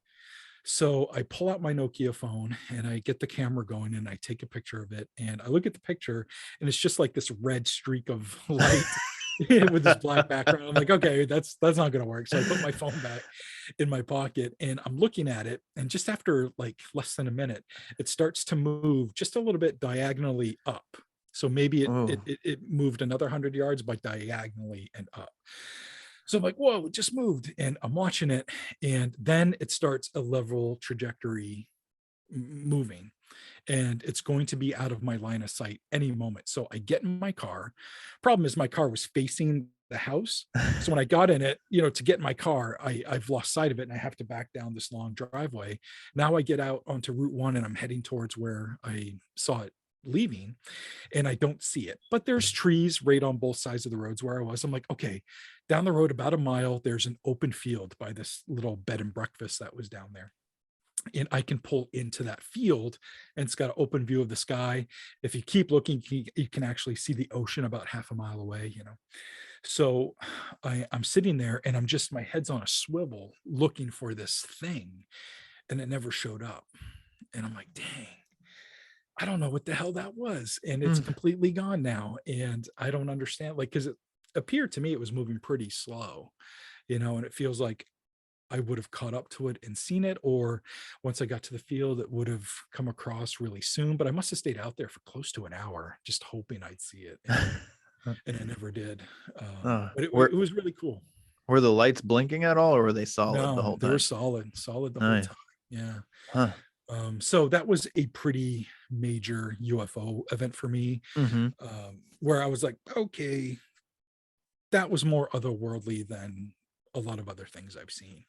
So I pull out my Nokia phone and I get the camera going and I take a picture of it, and I look at the picture and it's just like this red streak of light with this black background. I'm like, okay, that's not going to work. So I put my phone back in my pocket and I'm looking at it. And just after like less than a minute, it starts to move just a little bit diagonally up. So maybe it moved another 100 yards, but diagonally and up. So I'm like, whoa, it just moved. And I'm watching it. And then it starts a level trajectory moving. And it's going to be out of my line of sight any moment. So I get in my car. Problem is my car was facing the house. So when I got in it, to get in my car, I've lost sight of it and I have to back down this long driveway. Now I get out onto Route 1 and I'm heading towards where I saw it leaving, and I don't see it. But there's trees right on both sides of the roads where I was. I'm like, okay, down the road about a mile, there's an open field by this little bed and breakfast that was down there. And I can pull into that field, and it's got an open view of the sky. If you keep looking, you can actually see the ocean about half a mile away, So I'm sitting there and my head's on a swivel looking for this thing, and it never showed up. And I'm like, dang, I don't know what the hell that was. And it's completely gone now. And I don't understand, because it appeared to me it was moving pretty slow, and it feels like I would have caught up to it and seen it, or once I got to the field, it would have come across really soon. But I must have stayed out there for close to an hour, just hoping I'd see it. And I never did. But it was really cool. Were the lights blinking at all, or were they solid the whole time? They were solid the whole time. Yeah. Huh. So that was a pretty major UFO event for me, where I was like, okay, that was more otherworldly than a lot of other things I've seen.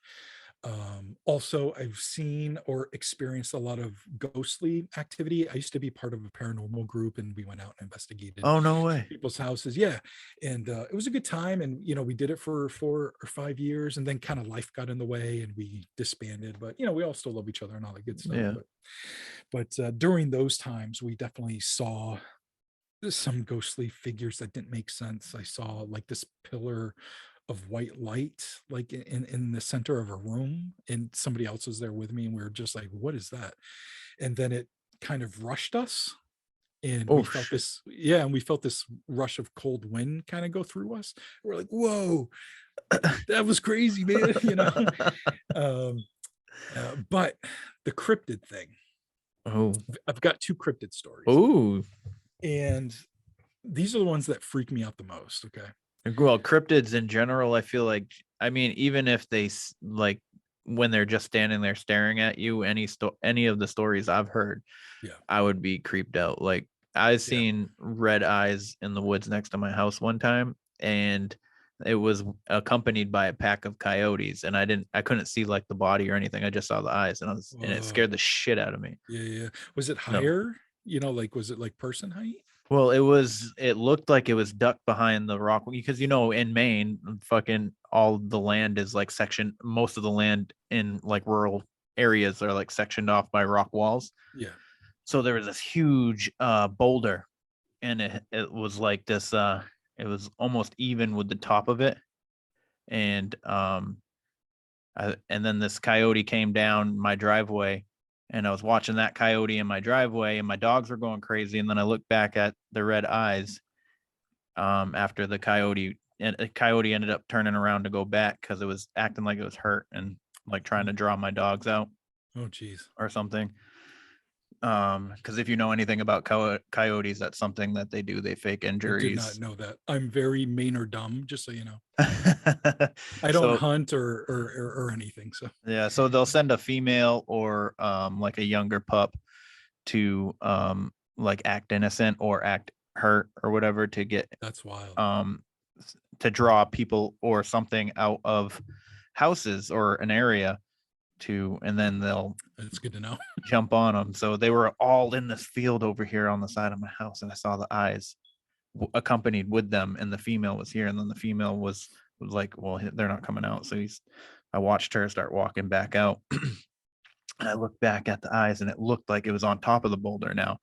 Also, I've seen or experienced a lot of ghostly activity. I used to be part of a paranormal group, and we went out and investigated Oh, no way. people's houses. Yeah, and it was a good time. And we did it for 4 or 5 years, and then kind of life got in the way, and we disbanded. But we all still love each other and all that good stuff. Yeah. But during those times, we definitely saw some ghostly figures that didn't make sense. I saw like this pillar of white light, like in the center of a room, and somebody else was there with me, and we were just like, what is that? And then it kind of rushed us, and we felt this, and we felt this rush of cold wind kind of go through us. We're like, whoa, that was crazy, man. But the cryptid thing, I've got 2 cryptid stories. Ooh. And these are the ones that freak me out the most. Okay. Well, cryptids in general, I feel like, I mean, even if they like when they're just standing there staring at you, any of the stories I've heard, I would be creeped out. Like I seen red eyes in the woods next to my house one time, and it was accompanied by a pack of coyotes, and I couldn't see like the body or anything. I just saw the eyes, and and it scared the shit out of me. Yeah. Was it higher? Like, was it like person height? Well, it looked like it was ducked behind the rock, because in Maine, fucking all the land is like most of the land in like rural areas are like sectioned off by rock walls. Yeah. So there was this huge boulder, and it was like this it was almost even with the top of it. And and then this coyote came down my driveway, and I was watching that coyote in my driveway, and my dogs were going crazy. And then I looked back at the red eyes after the coyote, and the coyote ended up turning around to go back because it was acting like it was hurt and like trying to draw my dogs out. Oh, geez. Or something. Because if you know anything about coyotes, that's something that they do. They fake injuries. I did not know that. I'm very Maine dumb, just so you know. I don't hunt or anything. So yeah, so they'll send a female or like a younger pup to like act innocent or act hurt or whatever to get, that's wild. To draw people or something out of houses or an area, and then they'll, it's good to know, jump on them. So they were all in this field over here on the side of my house, and I saw the eyes accompanied with them, and the female was here, and then the female was like, well, they're not coming out. So I watched her start walking back out. And I looked back at the eyes, and it looked like it was on top of the boulder now,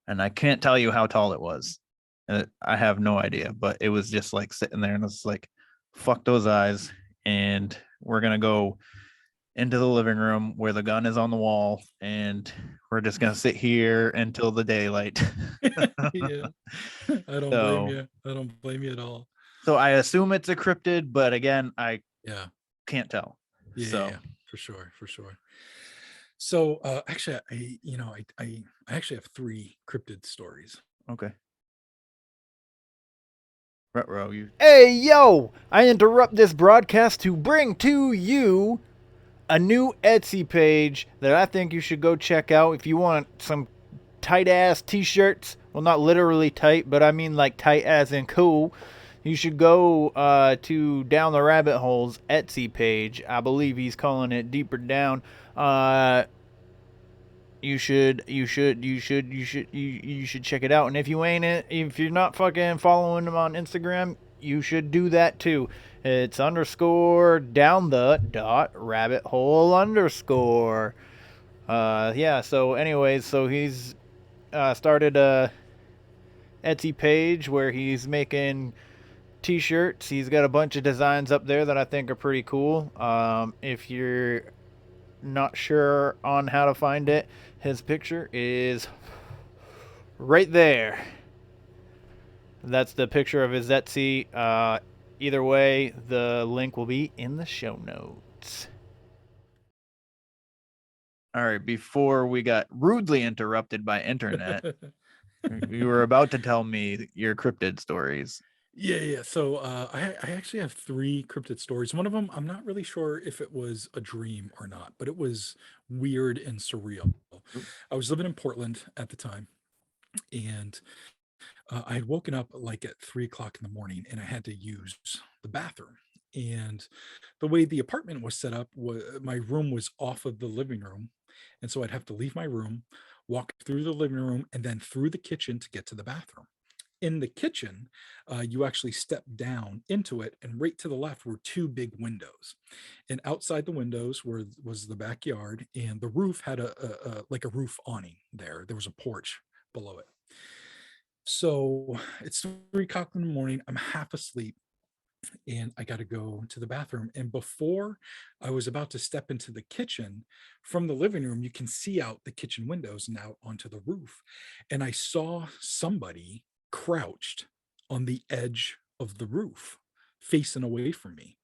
and I can't tell you how tall it was. I have no idea, but it was just like sitting there, and I was like, fuck those eyes, and we're gonna go into the living room where the gun is on the wall, and we're just gonna sit here until the daylight. Yeah. I don't blame you. I don't blame you at all. So I assume it's a cryptid, but again, I can't tell. Yeah, for sure. So actually, I actually have 3 cryptid stories. Okay. Ruh-roh, you. Hey, yo! I interrupt this broadcast to bring to you a new Etsy page that I think you should go check out if you want some tight-ass t-shirts. Well, not literally tight, but I mean like tight as in cool. You should go to Down the Rabbit Hole's Etsy page. I believe he's calling it Deeper Down. You should check it out. And if you're not fucking following him on Instagram, you should do that too. It's _down_the_rabbit_hole_. Yeah, so anyways, so he's started a Etsy page where he's making t-shirts. He's got a bunch of designs up there that I think are pretty cool. If you're not sure on how to find it, his picture is right there. That's the picture of his Etsy. Either way, the link will be in the show notes. All right, before we got rudely interrupted by internet, you were about to tell me your cryptid stories. Yeah. So I actually have 3 cryptid stories. One of them, I'm not really sure if it was a dream or not, but it was weird and surreal. I was living in Portland at the time, and I had woken up like at 3 o'clock in the morning, and I had to use the bathroom. And the way the apartment was set up, my room was off of the living room. And so I'd have to leave my room, walk through the living room, and then through the kitchen to get to the bathroom. In the kitchen, you actually step down into it, and right to the left were two big windows. And outside the windows was the backyard, and the roof had like a roof awning there. There was a porch below it. So it's 3 o'clock in the morning. I'm half asleep and I got to go to the bathroom. And before I was about to step into the kitchen, from the living room, you can see out the kitchen windows and out onto the roof. And I saw somebody crouched on the edge of the roof, facing away from me.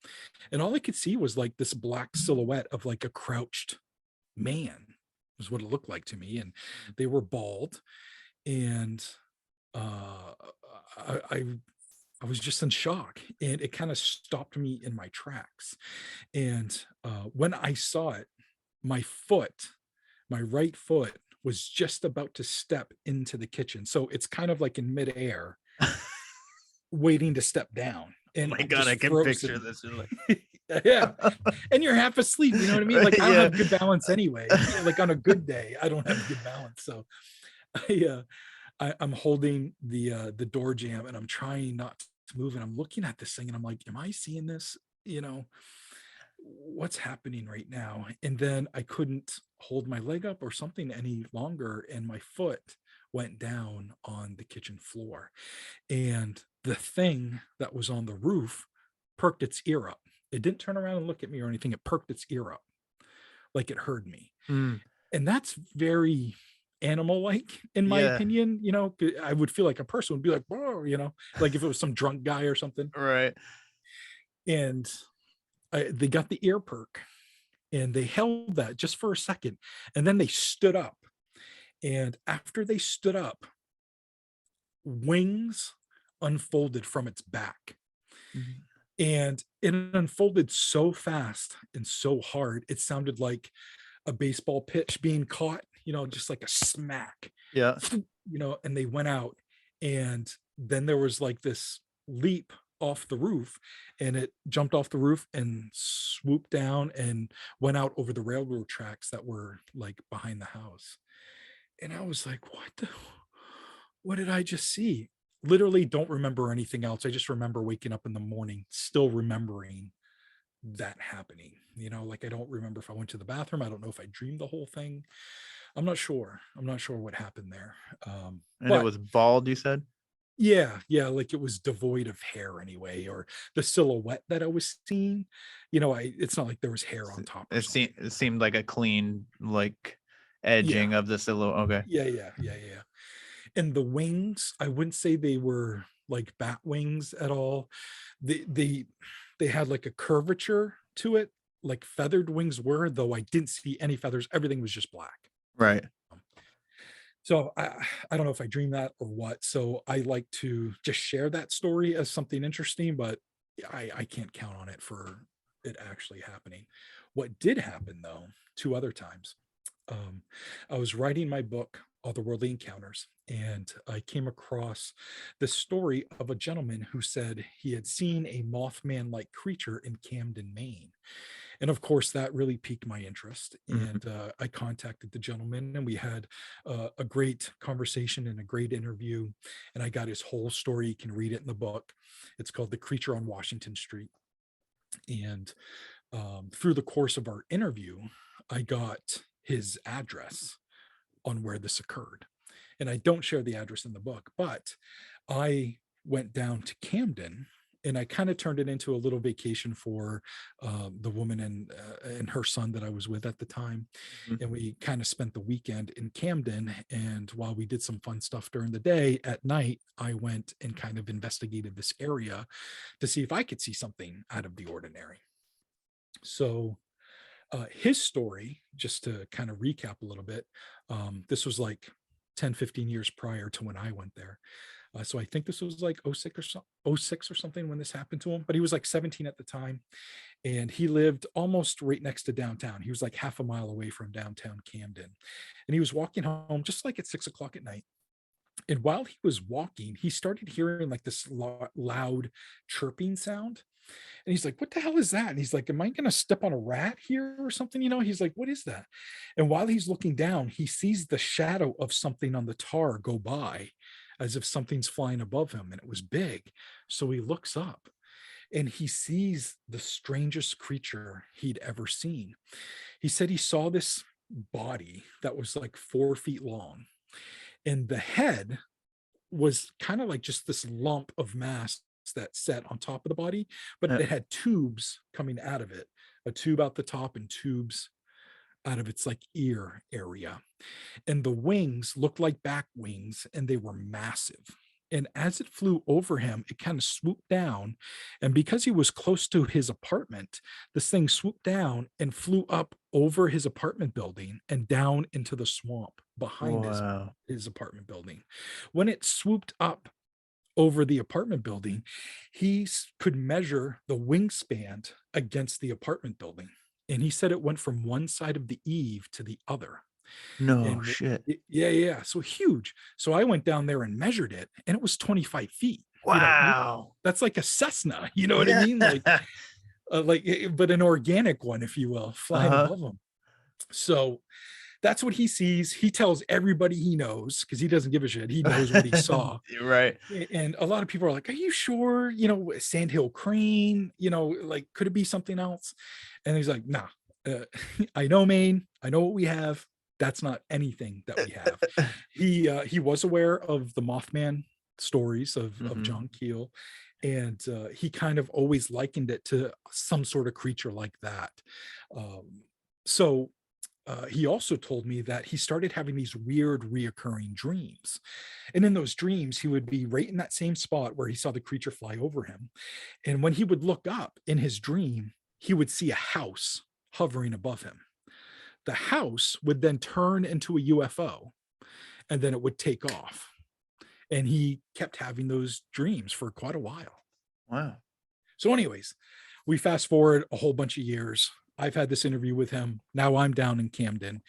And all I could see was like this black silhouette of like a crouched man, was what it looked like to me. And they were bald. And I was just in shock, and it kind of stopped me in my tracks. And when I saw it, my right foot was just about to step into the kitchen. So it's kind of like in midair, waiting to step down. And oh my God, I can picture this. Yeah. And you're half asleep, you know what I mean? Like I don't have good balance anyway. Like on a good day, I don't have good balance. So I'm holding the door jamb, and I'm trying not to move, and I'm looking at this thing, and I'm like, am I seeing this? What's happening right now? And then I couldn't hold my leg up or something any longer, and my foot went down on the kitchen floor. And the thing that was on the roof perked its ear up. It didn't turn around and look at me or anything. It perked its ear up like it heard me. And that's very animal-like, in my opinion. I would feel like a person would be like, whoa, like if it was some drunk guy or something. Right. And they got the ear perk, and they held that just for a second, and then they stood up. And after they stood up, wings unfolded from its back. And it unfolded so fast and so hard, it sounded like a baseball pitch being caught, just like a smack. Yeah. And they went out, and then there was like this leap off the roof, and it jumped off the roof and swooped down and went out over the railroad tracks that were like behind the house. And I was like, what did I just see? Literally don't remember anything else. I just remember waking up in the morning, still remembering that happening. Like I don't remember if I went to the bathroom. I don't know if I dreamed the whole thing. I'm not sure what happened there. And it was bald, you said? Yeah, like it was devoid of hair anyway, or the silhouette that I was seeing. It's not like there was hair on top. It seemed like a clean, like edging of the silhouette. Okay. Yeah. And the wings, I wouldn't say they were like bat wings at all. They had like a curvature to it, like feathered wings were, though I didn't see any feathers. Everything was just black. Right. So I don't know if I dreamed that or what. So I like to just share that story as something interesting, but I can't count on it for it actually happening. What did happen though, 2 other times, I was writing my book, Otherworldly Encounters, and I came across the story of a gentleman who said he had seen a Mothman-like creature in Camden, Maine. And of course, that really piqued my interest. And I contacted the gentleman, and we had a great conversation and a great interview. And I got his whole story. You can read it in the book. It's called The Creature on Washington Street. And through the course of our interview, I got his address on where this occurred. And I don't share the address in the book, but I went down to Camden, and I kind of turned it into a little vacation for the woman and her son that I was with at the time. And we kind of spent the weekend in Camden. And while we did some fun stuff during the day, at night, I went and kind of investigated this area to see if I could see something out of the ordinary. So his story, just to kind of recap a little bit, this was like 10, 15 years prior to when I went there. So I think this was like 06 or something when this happened to him, but he was like 17 at the time, and he lived almost right next to downtown. He was like half a mile away from downtown Camden, and he was walking home just like at 6 o'clock at night. And while he was walking, he started hearing like this loud chirping sound. And he's like, what the hell is that? And he's like, am I going to step on a rat here or something? He's like, what is that? And while he's looking down, he sees the shadow of something on the tar go by as if something's flying above him. And it was big. So he looks up and he sees the strangest creature he'd ever seen. He said he saw this body that was like 4 feet long. And the head was kind of like just this lump of mass that sat on top of the body, but it had tubes coming out of it, a tube out the top and tubes out of its like ear area. And the wings looked like back wings and they were massive. And as it flew over him, it kind of swooped down. And because he was close to his apartment, this thing swooped down and flew up over his apartment building and down into the swamp behind his apartment building. When it swooped up over the apartment building, he could measure the wingspan against the apartment building. And he said it went from one side of the eave to the other. No shit. Yeah. So huge. So I went down there and measured it, and it was 25 feet. Wow. That's like a Cessna. You know what I mean? But an organic one, if you will, flying above them. So that's what he sees. He tells everybody he knows because he doesn't give a shit. He knows what he saw. Right. And a lot of people are like, are you sure? Sandhill crane, like, could it be something else? And he's like, nah, I know Maine. I know what we have. That's not anything that we have. He was aware of the Mothman stories of John Keel. And he kind of always likened it to some sort of creature like that. He also told me that he started having these weird reoccurring dreams. And in those dreams, he would be right in that same spot where he saw the creature fly over him. And when he would look up in his dream, he would see a house hovering above him. The house would then turn into a UFO, and then it would take off. And he kept having those dreams for quite a while. Wow. So anyways, we fast forward a whole bunch of years. I've had this interview with him. Now I'm down in Camden.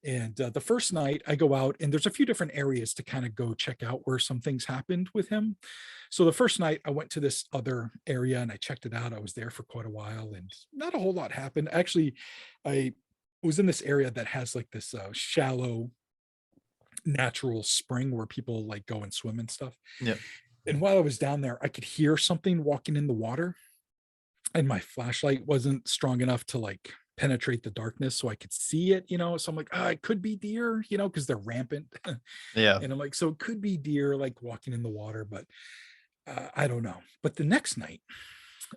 And the first night I go out, and there's a few different areas to kind of go check out where some things happened with him. So the first night I went to this other area and I checked it out. I was there for quite a while and not a whole lot happened. Actually, I was in this area that has like this shallow natural spring where people like go and swim and stuff. Yeah. And while I was down there, I could hear something walking in the water, and my flashlight wasn't strong enough to like penetrate the darkness so I could see it, so I'm like, it could be deer, because they're rampant. Yeah. And I'm like, so it could be deer like walking in the water, but I don't know. But the next night,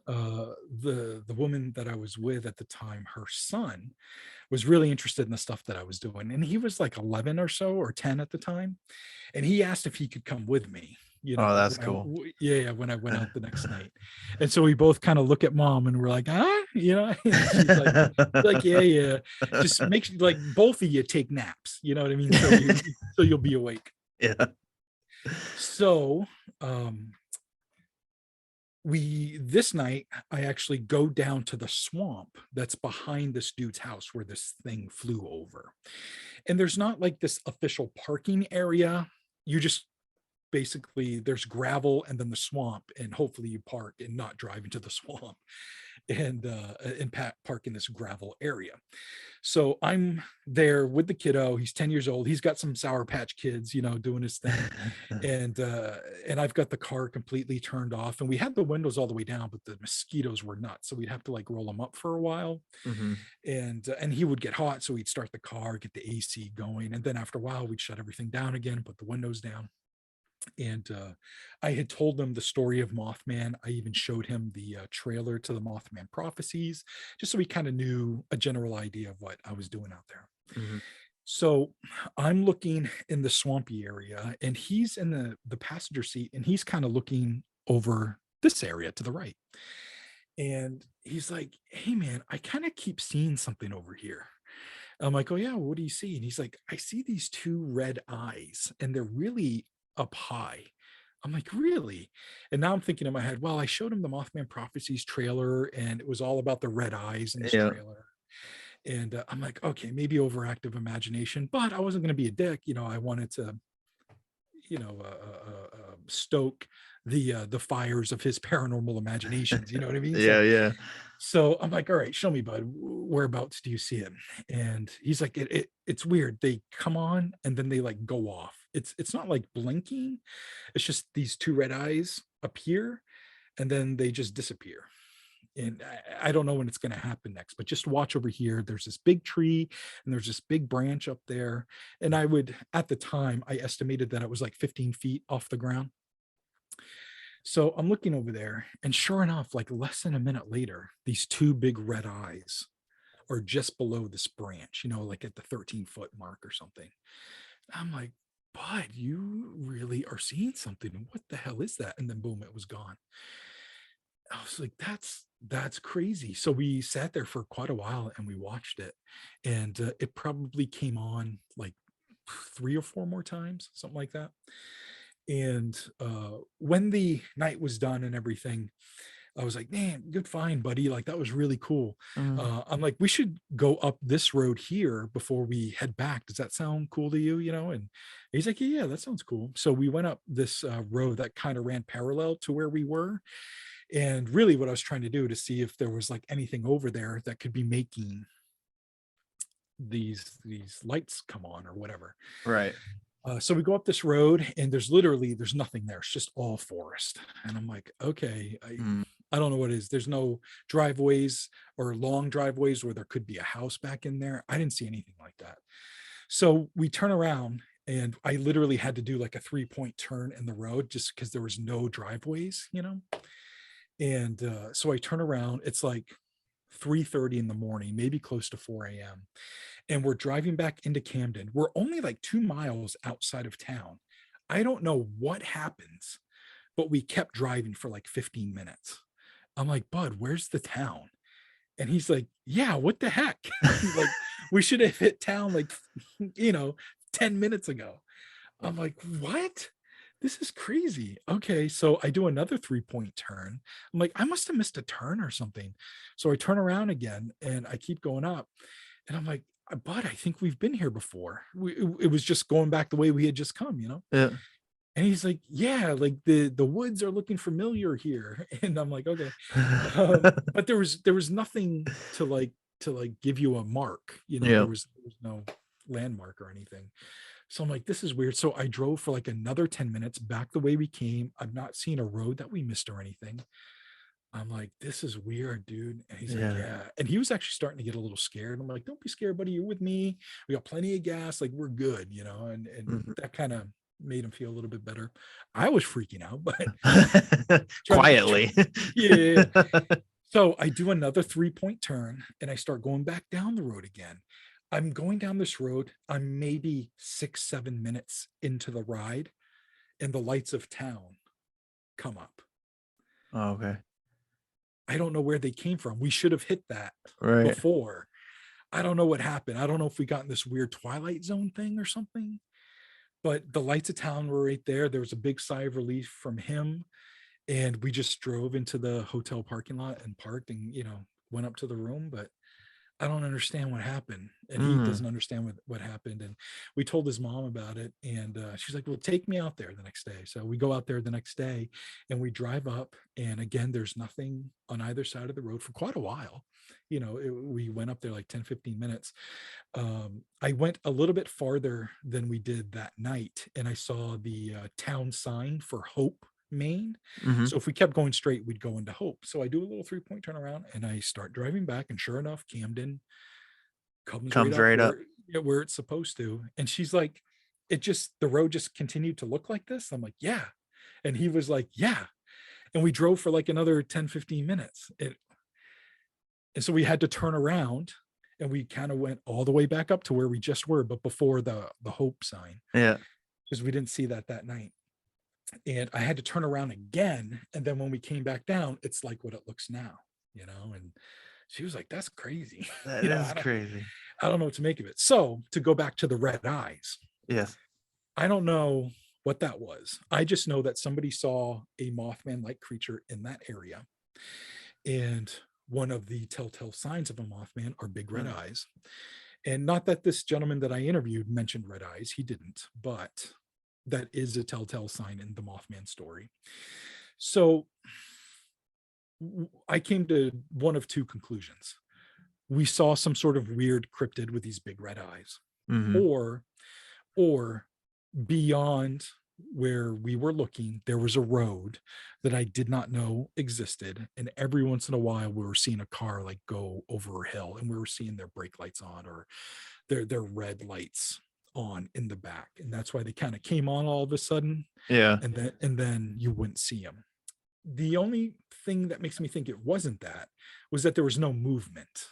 the woman that I was with at the time, her son was really interested in the stuff that I was doing, and he was like 11 or so, or 10 at the time, and he asked if he could come with me. Oh, that's cool. When I went out the next night. And so we both kind of look at mom and we're like, she's like, yeah. Just make like both of you take naps. You know what I mean? So you'll be awake. Yeah. So this night I actually go down to the swamp that's behind this dude's house where this thing flew over. And there's not like this official parking area. You just basically, there's gravel and then the swamp, and hopefully you park and not drive into the swamp and park in this gravel area. So I'm there with the kiddo. He's 10 years old. He's got some Sour Patch Kids, doing his thing. And I've got the car completely turned off, and we had the windows all the way down, but the mosquitoes were nuts. So we'd have to like roll them up for a while. Mm-hmm. And he would get hot. So we'd start the car, get the AC going. And then after a while, we'd shut everything down again, put the windows down. And I had told him the story of Mothman. I even showed him the trailer to the Mothman prophecies, just so he kind of knew a general idea of what I was doing out there. Mm-hmm. So I'm looking in the swampy area, and he's in the passenger seat, and he's kind of looking over this area to the right. And he's like, hey man, I kind of keep seeing something over here. I'm like, oh yeah, what do you see? And he's like, I see these two red eyes, and they're really up high. I'm like, really? And now I'm thinking in my head, well, I showed him the Mothman Prophecies trailer, and it was all about the red eyes in this trailer. And I'm like, okay, maybe overactive imagination, but I wasn't going to be a dick. I wanted to, stoke the fires of his paranormal imaginations. You know what I mean? Yeah. So I'm like, all right, show me, bud. Whereabouts do you see him? And he's like, it's weird. They come on and then they like go off. It's not like blinking. It's just these two red eyes appear and then they just disappear. And I don't know when it's going to happen next, but just watch over here. There's this big tree and there's this big branch up there. And at the time, I estimated that it was like 15 feet off the ground. So I'm looking over there, and sure enough, like less than a minute later, these two big red eyes are just below this branch, like at the 13-foot mark or something. I'm like, bud, you really are seeing something. What the hell is that? And then boom, it was gone. I was like, that's crazy. So we sat there for quite a while and we watched it, and it probably came on like 3 or 4 more times, something like that. And when the night was done and everything, I was like, man, good find, buddy. Like, that was really cool. I'm like, we should go up this road here before we head back. Does that sound cool to you? And he's like, yeah, that sounds cool. So we went up this road that kind of ran parallel to where we were. And really what I was trying to do to see if there was like anything over there that could be making these lights come on or whatever. Right. So we go up this road and there's nothing there. It's just all forest. And I'm like, okay, I don't know what it is. There's no driveways or long driveways where there could be a house back in there. I didn't see anything like that. So we turn around and I literally had to do like a 3-point turn in the road just because there was no driveways, And so I turn around. It's like 3:30 in the morning, maybe close to 4 a.m. And we're driving back into Camden. We're only like 2 miles outside of town. I don't know what happens, but we kept driving for like 15 minutes. I'm like, bud, where's the town? And he's like, yeah, what the heck? Like, we should have hit town like, 10 minutes ago. I'm like, what? This is crazy. Okay, so I do another 3-point turn. I'm like, I must have missed a turn or something. So I turn around again and I keep going up. And I'm like, but I think we've been here before. It was just going back the way we had just come, Yeah. And he's like, yeah, like the woods are looking familiar here. And I'm like, okay. But there was nothing to give you a mark, there was no landmark or anything. So I'm like, this is weird. So I drove for like another 10 minutes back the way we came. I've not seen a road that we missed or anything. I'm like, this is weird, dude. And he's like, yeah. And he was actually starting to get a little scared. I'm like, don't be scared, buddy. You're with me. We got plenty of gas. Like, we're good, and that kind of made him feel a little bit better. I was freaking out, but quietly. Yeah. So I do another 3-point turn and I start going back down the road again. I'm going down this road. I'm maybe 6-7 minutes into the ride and the lights of town come up. Oh, okay. I don't know where they came from. We should have hit that Right. before. I don't know what happened. I don't know if we got in this weird Twilight Zone thing or something, but the lights of town were right there. There was a big sigh of relief from him. And we just drove into the hotel parking lot and parked and, went up to the room, but I don't understand what happened. And he doesn't understand what happened. And we told his mom about it. And she's like, well, take me out there the next day. So we go out there the next day and we drive up. And again, there's nothing on either side of the road for quite a while. We went up there like 10-15 minutes. I went a little bit farther than we did that night. And I saw the town sign for Hope, Maine. So if we kept going straight, we'd go into Hope. So I do a little 3-point turnaround and I start driving back, and sure enough, Camden comes right up where it's supposed to. And she's like, the road just continued to look like this. I'm like, yeah. And he was like, yeah. And we drove for like another 10-15 minutes. And so we had to turn around and we kind of went all the way back up to where we just were, but before the Hope sign. Yeah. Because we didn't see that night. And I had to turn around again. And then when we came back down, it's like what it looks now, and she was like, that's crazy. That is crazy. I don't know what to make of it. So to go back to the red eyes. Yes. I don't know what that was. I just know that somebody saw a Mothman-like creature in that area. And one of the telltale signs of a Mothman are big red eyes. And not that this gentleman that I interviewed mentioned red eyes. He didn't, but that is a telltale sign in the Mothman story. So I came to one of two conclusions. We saw some sort of weird cryptid with these big red eyes, or beyond where we were looking, there was a road that I did not know existed. And every once in a while, we were seeing a car like go over a hill, and we were seeing their brake lights on or their red lights on in the back. And that's why they kind of came on all of a sudden. Yeah. And then you wouldn't see them. The only thing that makes me think it wasn't that was that there was no movement.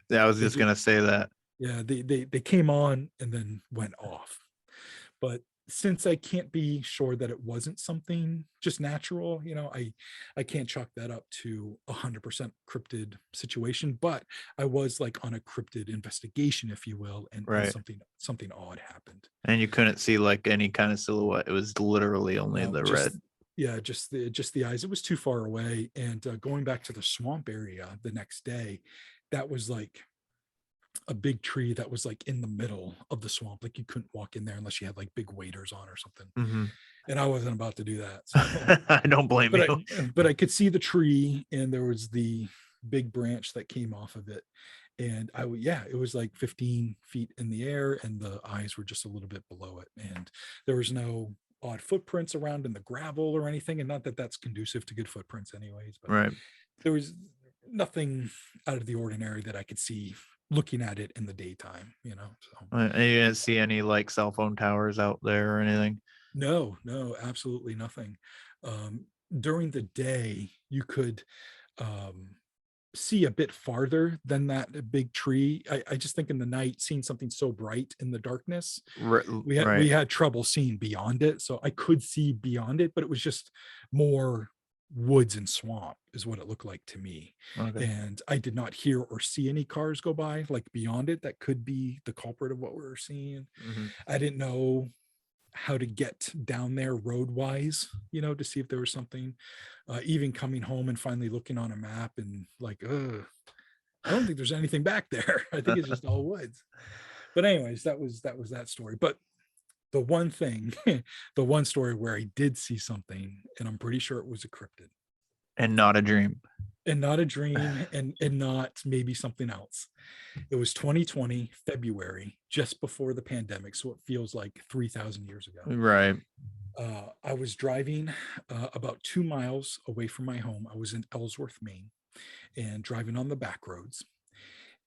Yeah, I was just gonna say that. Yeah, they came on and then went off. But since I can't be sure that it wasn't something just natural, I can't chalk that up to 100% cryptid situation. But I was like on a cryptid investigation, if you will, and something odd happened. And you couldn't see like any kind of silhouette. It was literally only the red. Yeah, just the eyes. It was too far away. And going back to the swamp area the next day, that was like a big tree that was like in the middle of the swamp. Like you couldn't walk in there unless you had like big waders on or something. And I wasn't about to do that. So. I don't blame you. But I could see the tree, and there was the big branch that came off of it. And it was like 15 feet in the air, and the eyes were just a little bit below it. And there was no odd footprints around in the gravel or anything. And not that that's conducive to good footprints anyways, but there was nothing out of the ordinary that I could see looking at it in the daytime, so. And you didn't see any like cell phone towers out there or anything? No, absolutely nothing. During the day, you could see a bit farther than that big tree. I just think in the night, seeing something so bright in the darkness, we had trouble seeing beyond it. So I could see beyond it, but it was just more woods and swamp is what it looked like to me. And I did not hear or see any cars go by like beyond it. That could be the culprit of what we were seeing. I didn't know how to get down there road wise, to see if there was something. Even coming home and finally looking on a map and like, I don't think there's anything back there. I think it's just all woods. But anyways, that was that story. But the one thing, the one story where I did see something, and I'm pretty sure it was a cryptid. And not a dream. And not a dream, and not maybe something else. It was 2020, February, just before the pandemic. So it feels like 3,000 years ago. Right. I was driving about 2 miles away from my home. I was in Ellsworth, Maine, and driving on the back roads.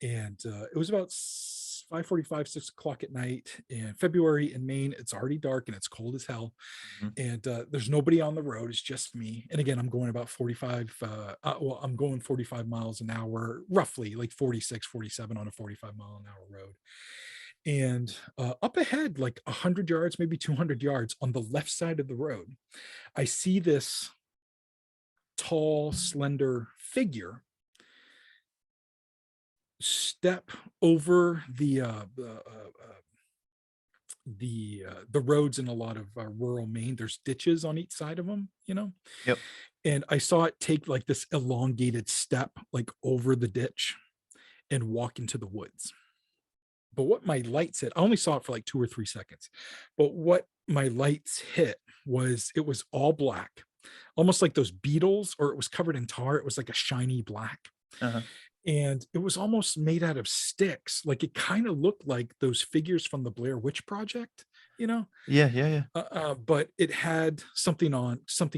And it was about 5:45, 6 o'clock at night. In February in Maine, it's already dark and it's cold as hell. And there's nobody on the road. It's just me. And again, I'm going about 45. I'm going 45 miles an hour, roughly like 46, 47 on a 45-mile-an-hour road. And up ahead, like 100 yards, maybe 200 yards on the left side of the road, I see this tall, slender figure step over the roads in a lot of rural Maine. There's ditches on each side of them, Yep. And I saw it take like this elongated step like over the ditch and walk into the woods. But what my lights hit, I only saw it for like 2 or 3 seconds, but what my lights hit was it was all black, almost like those beetles, or it was covered in tar. It was like a shiny black. And it was almost made out of sticks. Like it kind of looked like those figures from the Blair Witch Project, Yeah. But it had something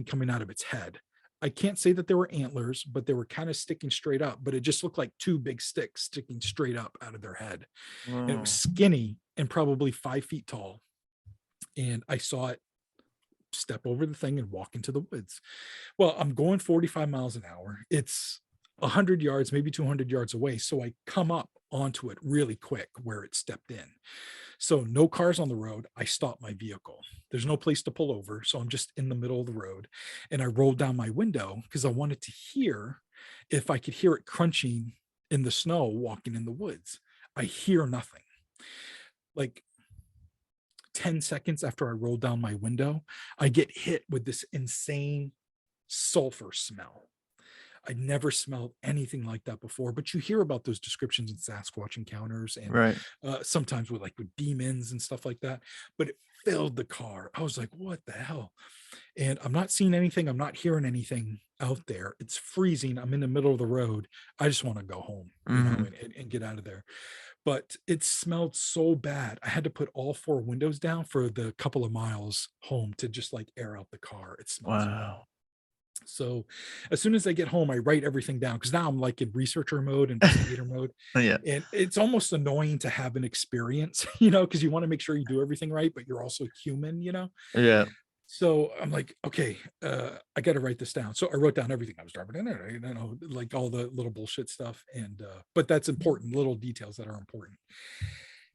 coming out of its head. I can't say that there were antlers, but they were kind of sticking straight up, but it just looked like 2 big sticks sticking straight up out of their head. And it was skinny and probably 5 feet tall. And I saw it step over the thing and walk into the woods. Well, I'm going 45 miles an hour. It's 100 yards, maybe 200 yards away. So I come up onto it really quick where it stepped in. So no cars on the road. I stop my vehicle. There's no place to pull over. So I'm just in the middle of the road, and I rolled down my window because I wanted to hear if I could hear it crunching in the snow, walking in the woods. I hear nothing. Like 10 seconds after I roll down my window, I get hit with this insane sulfur smell. I'd never smelled anything like that before, but you hear about those descriptions in Sasquatch encounters and Right. sometimes with demons and stuff like that. But it filled the car. I was like, what the hell? And I'm not seeing anything. I'm not hearing anything out there. It's freezing. I'm in the middle of the road. I just want to go home, and get out of there. But it smelled so bad. I had to put all 4 windows down for the couple of miles home to just like air out the car. It smells bad. Wow. So as soon as I get home, I write everything down because now I'm like in researcher mode, investigator mode. Yeah. And it's almost annoying to have an experience, because you want to make sure you do everything right, but you're also human, Yeah. So I'm like, okay, I got to write this down. So I wrote down everything I was driving in there, like all the little bullshit stuff. And, but that's important, little details that are important.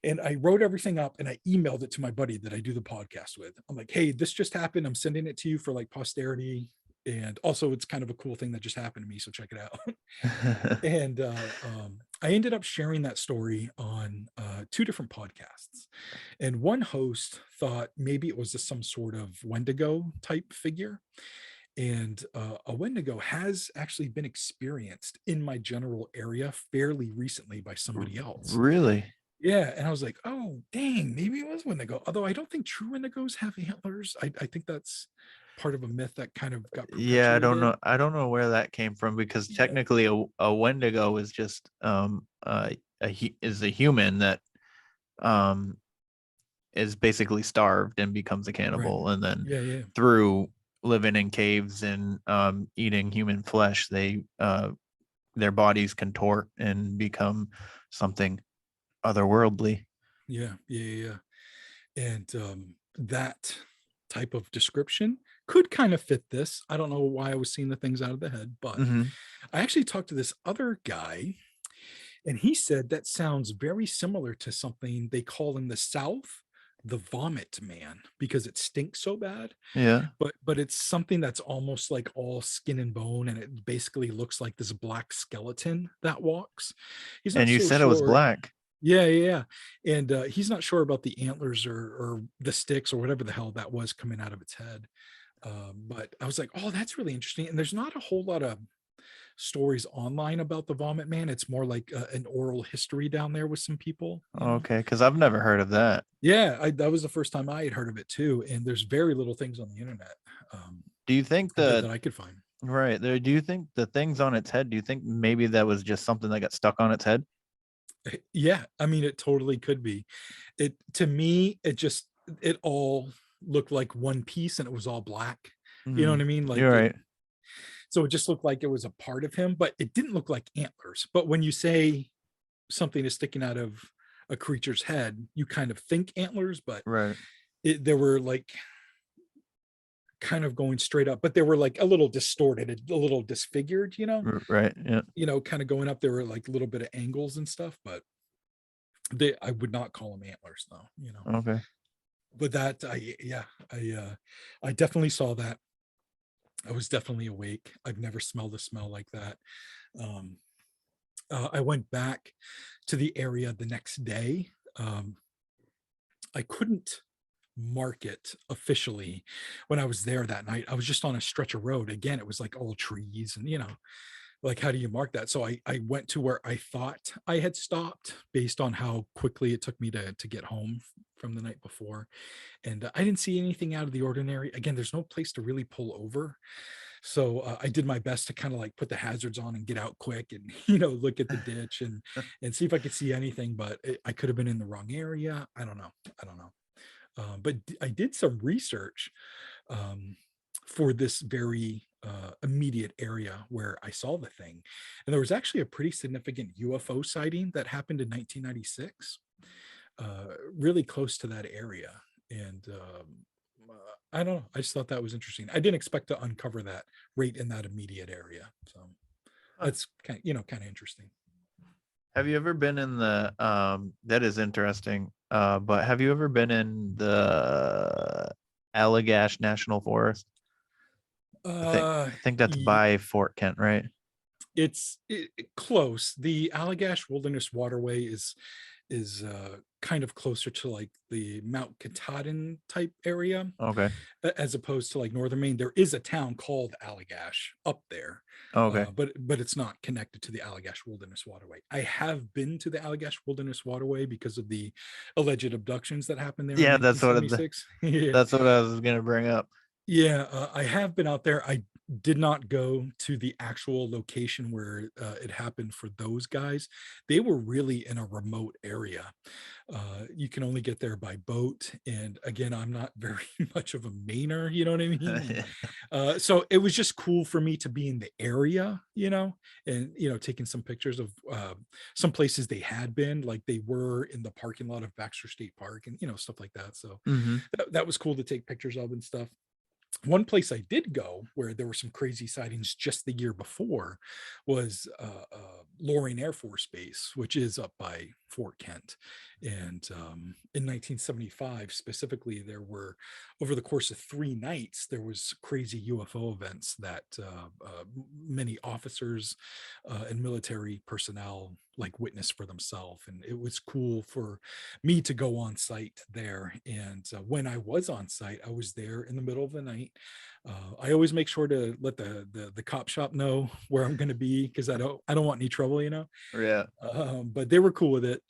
And I wrote everything up and I emailed it to my buddy that I do the podcast with. I'm like, hey, this just happened. I'm sending it to you for like posterity. And also it's kind of a cool thing that just happened to me. So check it out. And I ended up sharing that story on 2 different podcasts. And one host thought maybe it was just some sort of Wendigo type figure. And a Wendigo has actually been experienced in my general area fairly recently by somebody else. Really? Yeah. And I was like, oh, dang, maybe it was Wendigo. Although I don't think true Wendigos have antlers. I think that's part of a myth that kind of got Yeah, I don't perpetuated. know. I don't know where that came from because technically a Wendigo is just is a human that is basically starved and becomes a cannibal, and then through living in caves and eating human flesh, they their bodies contort and become something otherworldly. Yeah. And that type of description could kind of fit this. I don't know why I was seeing the things out of the head, but I actually talked to this other guy and he said that sounds very similar to something they call in the South the vomit man because it stinks so bad. Yeah. But it's something that's almost like all skin and bone, and it basically looks like this black skeleton that walks. He's not And you so said it was sure. black. Yeah. And he's not sure about the antlers or the sticks or whatever the hell that was coming out of its head. But I was like, oh, that's really interesting. And there's not a whole lot of stories online about the vomit man. It's more like an oral history down there with some people. Okay, because I've never heard of that. Yeah, that was the first time I had heard of it too. And there's very little things on the internet. Do you think that I could find? Right there. Do you think the things on its head? Do you think maybe that was just something that got stuck on its head? Yeah, I mean, it totally could be. It to me, it all looked like one piece, and it was all black. You know what I mean? Like you're right. So it just looked like it was a part of him, but it didn't look like antlers. But when you say something is sticking out of a creature's head, you kind of think antlers, but there were like kind of going straight up, but they were like a little distorted, a little disfigured, Right. Yeah. Kind of going up. There were like a little bit of angles and stuff, but I would not call them antlers though, Okay. But that I definitely saw that. I was definitely awake. I've never smelled a smell like that. I went back to the area the next day. I couldn't mark it officially when I was there that night. I was just on a stretch of road. Again, it was like all trees and, like, how do you mark that? So I went to where I thought I had stopped based on how quickly it took me to get home from the night before. And I didn't see anything out of the ordinary. Again, there's no place to really pull over. So I did my best to kind of like put the hazards on and get out quick and, look at the ditch and see if I could see anything, but I could have been in the wrong area. I don't know. But I did some research for this very immediate area where I saw the thing. And there was actually a pretty significant UFO sighting that happened in 1996, really close to that area. And I don't know. I just thought that was interesting. I didn't expect to uncover that right in that immediate area. So that's kind of interesting. Have you ever been in the that is interesting. But have you ever been in the Allagash National Forest? I think that's by Fort Kent, right? It's close. The Allagash Wilderness Waterway is is kind of closer to like the Mount Katahdin type area, Okay. as opposed to like northern Maine. There is a town called Allagash up there, Okay. but it's not connected to the Allagash Wilderness Waterway. I have been to the Allagash Wilderness Waterway because of the alleged abductions that happened there in Yeah, 1976. Yeah. that's what I was gonna bring up. Yeah, I have been out there. I did not go to the actual location where it happened for those guys. They were really in a remote area. You can only get there by boat. And again, I'm not very much of a Mainer, you know what I mean? So it was just cool for me to be in the area, and, taking some pictures of some places they had been, like they were in the parking lot of Baxter State Park and, stuff like that. So Mm-hmm. that was cool to take pictures of and stuff. One place I did go where there were some crazy sightings just the year before was Loring Air Force Base, which is up by Fort Kent. And in 1975, specifically, there were, over the course of 3 nights, there was crazy UFO events that many officers and military personnel like witnessed for themselves. And it was cool for me to go on site there. And when I was on site, I was there in the middle of the night. I always make sure to let the cop shop know where I'm going to be, because I don't want any trouble, Yeah. but they were cool with it,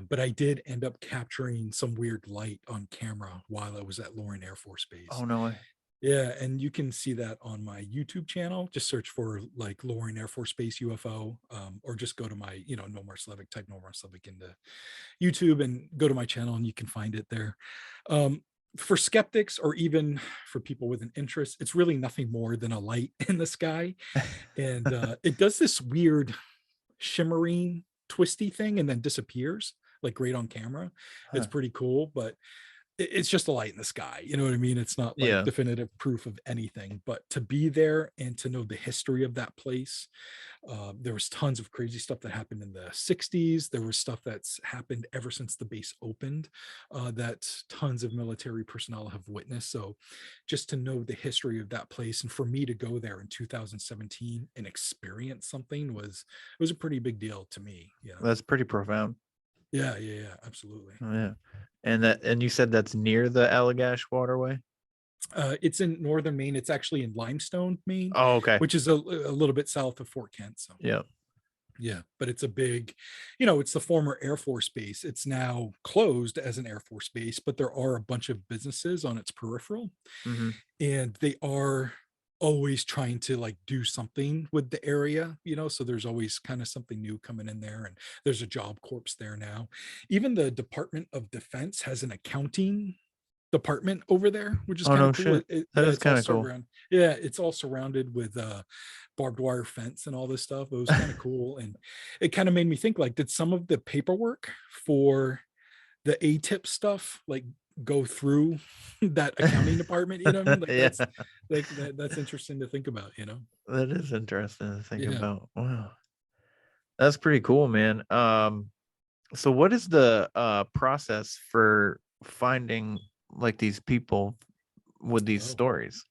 but I did end up capturing some weird light on camera while I was at Loring Air Force Base. Oh, no way. Yeah, and you can see that on my YouTube channel. Just search for like Loring Air Force Base UFO, or just go to my, Nomar Slevik, type Nomar Slevik into YouTube and go to my channel and you can find it there. For skeptics or even for people with an interest, it's really nothing more than a light in the sky. And it does this weird shimmering, twisty thing and then disappears like right on camera. It's pretty cool, but it's just a light in the sky. You know what I mean? It's not like definitive proof of anything, but to be there and to know the history of that place. There was tons of crazy stuff that happened in the 60s. There was stuff that's happened ever since the base opened that tons of military personnel have witnessed. So just to know the history of that place, and for me to go there in 2017 and experience something was a pretty big deal to me. That's pretty profound. Yeah, absolutely. Yeah. And you said that's near the Allagash Waterway? It's in northern Maine. It's actually in Limestone, Maine. Oh, okay. Which is a little bit south of Fort Kent. So yeah, but it's a big, it's the former Air Force Base. It's now closed as an Air Force Base, but there are a bunch of businesses on its peripheral, and they are always trying to like do something with the area, so there's always kind of something new coming in there, and there's a job corps there now. Even the Department of Defense has an accounting department over there, which is kind of cool. That is kind of cool. Yeah, it's all surrounded with barbed wire fence and all this stuff. It was kind of cool, and it kind of made me think, like, did some of the paperwork for the ATIP stuff like go through that accounting department? You know what I mean? That's interesting to think about. That is interesting to think about. Wow, that's pretty cool, man. So what is the process for finding like these people with these stories?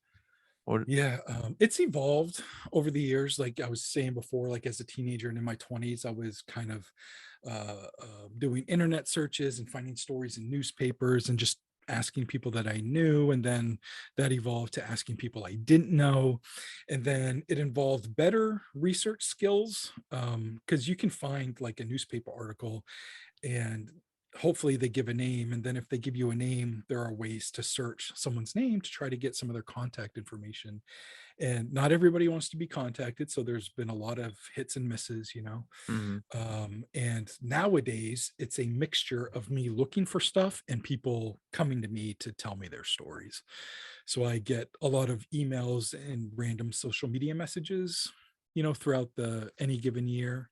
It's evolved over the years. Like I was saying before, like as a teenager and in my 20s, I was kind of doing internet searches and finding stories in newspapers and just asking people that I knew, and then that evolved to asking people I didn't know, and then it involved better research skills, because you can find like a newspaper article and hopefully they give a name, and then if they give you a name, there are ways to search someone's name to try to get some of their contact information. And not everybody wants to be contacted, so there's been a lot of hits and misses, and nowadays it's a mixture of me looking for stuff and people coming to me to tell me their stories. So I get a lot of emails and random social media messages, throughout any given year,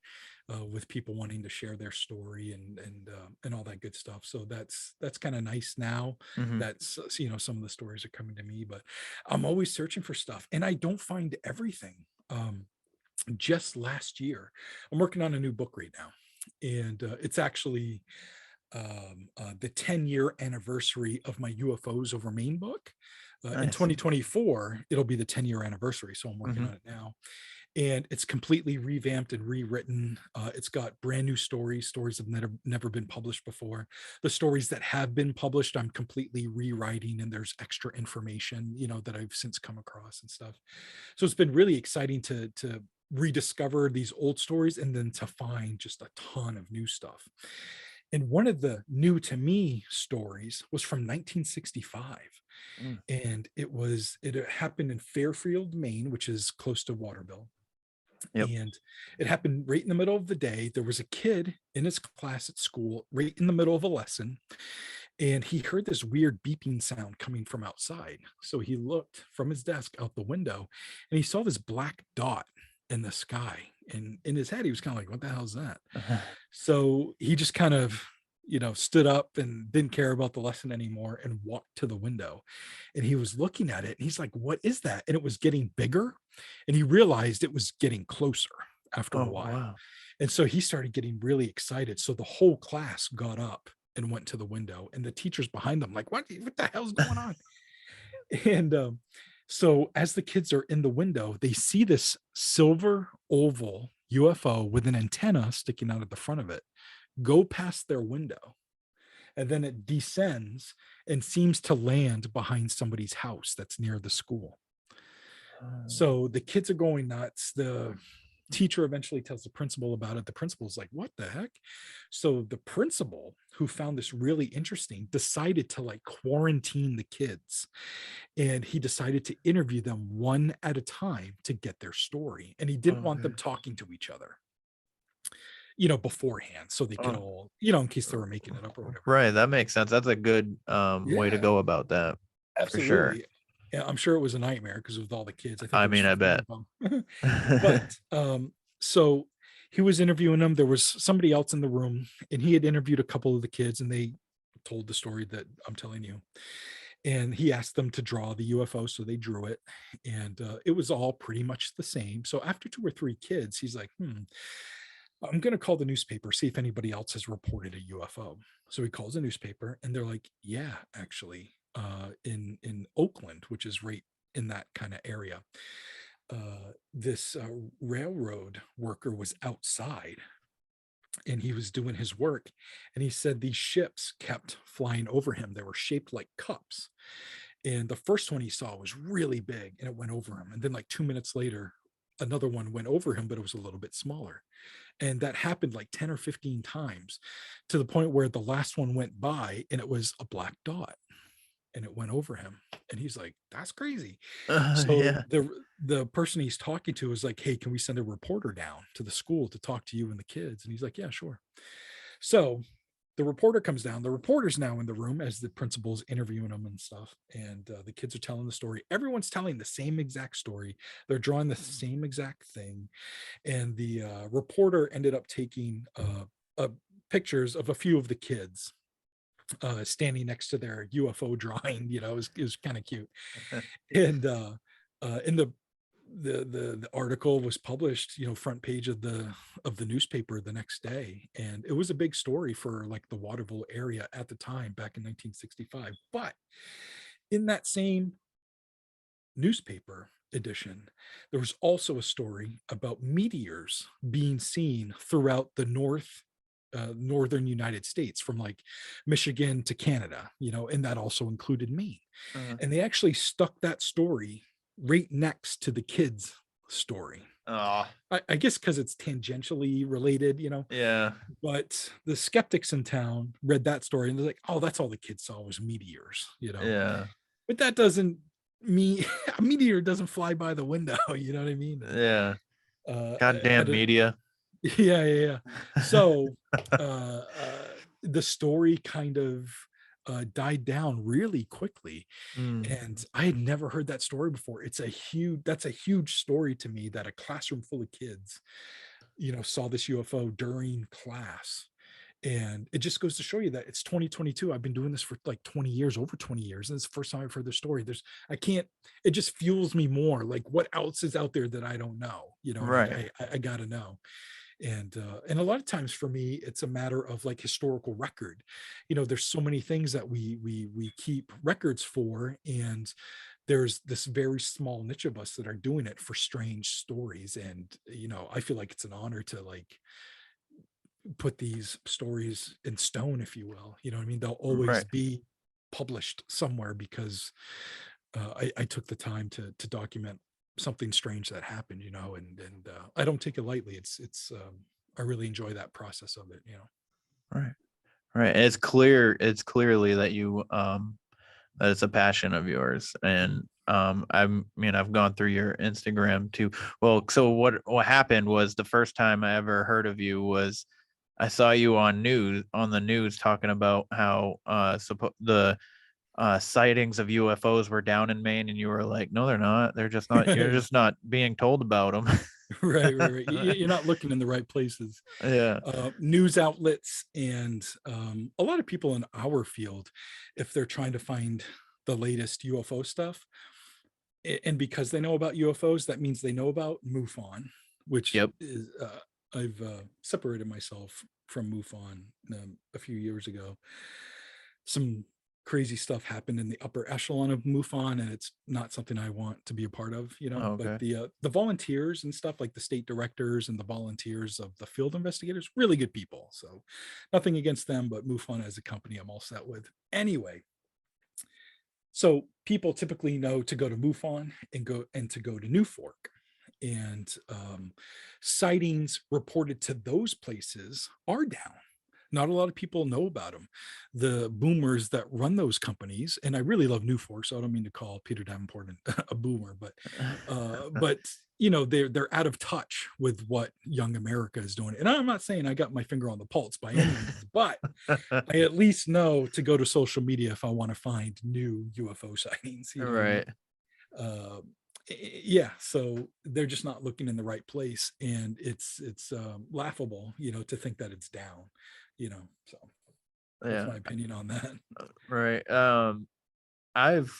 with people wanting to share their story and all that good stuff. So that's kind of nice now. That's some of the stories are coming to me, but I'm always searching for stuff, and I don't find everything. Just last year, I'm working on a new book right now, and it's actually the 10-year anniversary of my UFOs Over Maine book. In 2024, it'll be the 10-year anniversary, so I'm working on it now. and it's completely revamped and rewritten. It's got brand new stories that have never been published before. The stories that have been published, I'm completely rewriting, and there's extra information, that I've since come across and stuff. So it's been really exciting to rediscover these old stories and then to find just a ton of new stuff. And one of the new to me stories was from 1965. And it happened in Fairfield, Maine, which is close to Waterville. Yep. And it happened right in the middle of the day. There was a kid in his class at school, right in the middle of a lesson, and he heard this weird beeping sound coming from outside. So he looked from his desk out the window, and he saw this black dot in the sky. And in his head, he was kind of like, what the hell is that? So he just kind of, stood up and didn't care about the lesson anymore and walked to the window. And he was looking at it, and he's like, what is that? And it was getting bigger, and he realized it was getting closer after a while. Wow. And so he started getting really excited. So the whole class got up and went to the window, and the teachers behind them like, what the hell's going on? And so as the kids are in the window, they see this silver oval UFO with an antenna sticking out of the front of it go past their window, and then it descends and seems to land behind somebody's house that's near the school. So the kids are going nuts. The teacher eventually tells the principal about it. The principal's like, what the heck? So the principal, who found this really interesting, decided to like quarantine the kids, and he decided to interview them one at a time to get their story. And he didn't want them talking to each other, beforehand, so they could all, in case they were making it up or whatever. Right, that makes sense. That's a good way to go about that. Absolutely. For sure. Yeah, I'm sure it was a nightmare because with all the kids. I bet. But so he was interviewing them. There was somebody else in the room, and he had interviewed a couple of the kids, and they told the story that I'm telling you. And he asked them to draw the UFO, so they drew it, and it was all pretty much the same. So after 2 or 3 kids, he's like, I'm going to call the newspaper, see if anybody else has reported a UFO. So he calls the newspaper, and they're like, yeah, actually, in Oakland, which is right in that kind of area, this railroad worker was outside, and he was doing his work, and he said these ships kept flying over him. They were shaped like cups, and the first one he saw was really big, and it went over him. And then like 2 minutes later, another one went over him, but it was a little bit smaller. And that happened like 10 or 15 times, to the point where the last one went by and it was a black dot, and it went over him. And he's like, that's crazy. So the person he's talking to is like, hey, can we send a reporter down to the school to talk to you and the kids? And he's like, yeah, sure. So the reporter comes down. The reporter's now in the room as the principal's interviewing them and stuff. And the kids are telling the story. Everyone's telling the same exact story. They're drawing the same exact thing. And the reporter ended up taking pictures of a few of the kids standing next to their UFO drawing. It was kind of cute. And in the article was published, front page of the newspaper the next day, and it was a big story for like the Waterville area at the time back in 1965. But in that same newspaper edition, there was also a story about meteors being seen throughout the northern United States, from like Michigan to Canada, and that also included Maine. And they actually stuck that story right next to the kids' story. I guess because it's tangentially related, Yeah. But the skeptics in town read that story and they're like, oh, that's all the kids saw was meteors, Yeah. But that doesn't mean a meteor doesn't fly by the window. You know what I mean? Yeah. Goddamn media. Yeah. So the story kind of died down really quickly. And I had never heard that story before. That's a huge story to me, that a classroom full of kids, saw this UFO during class. And it just goes to show you that it's 2022. I've been doing this for like 20 years, over 20 years. And it's the first time I've heard this story. It just fuels me more. Like, what else is out there that I don't know? Right. I gotta know. And a lot of times for me, it's a matter of like historical record. There's so many things that we keep records for, and there's this very small niche of us that are doing it for strange stories. And, I feel like it's an honor to like put these stories in stone, if you will. You know what I mean? They'll always Right. be published somewhere because I took the time to document something strange that happened, and I don't take it lightly. It's I really enjoy that process of it. Right. Right. It's clearly that you that it's a passion of yours. And I've gone through your Instagram too. Well, so what happened was the first time I ever heard of you was I saw you on the news talking about how the sightings of UFOs were down in Maine, and you were like, no, they're not. They're just not. You're just not being told about them. Right. You're not looking in the right places. Yeah. News outlets and a lot of people in our field, if they're trying to find the latest UFO stuff, and because they know about UFOs, that means they know about MUFON, which Yep. is I've separated myself from MUFON a few years ago. Some crazy stuff happened in the upper echelon of MUFON, and it's not something I want to be a part of, Okay. But the volunteers and stuff, like the state directors and the volunteers of the field investigators, really good people. So nothing against them, but MUFON as a company, I'm all set with. Anyway, so people typically know to go to MUFON and to go to New Fork. And sightings reported to those places are down. Not a lot of people know about them. The boomers that run those companies, and I really love New Fork, so I don't mean to call Peter Davenport a boomer, but they're out of touch with what young America is doing. And I'm not saying I got my finger on the pulse by any means, but I at least know to go to social media if I want to find new UFO sightings. Right. Yeah, so they're just not looking in the right place, and it's laughable, to think that it's down, so that's my opinion on that. Right. I've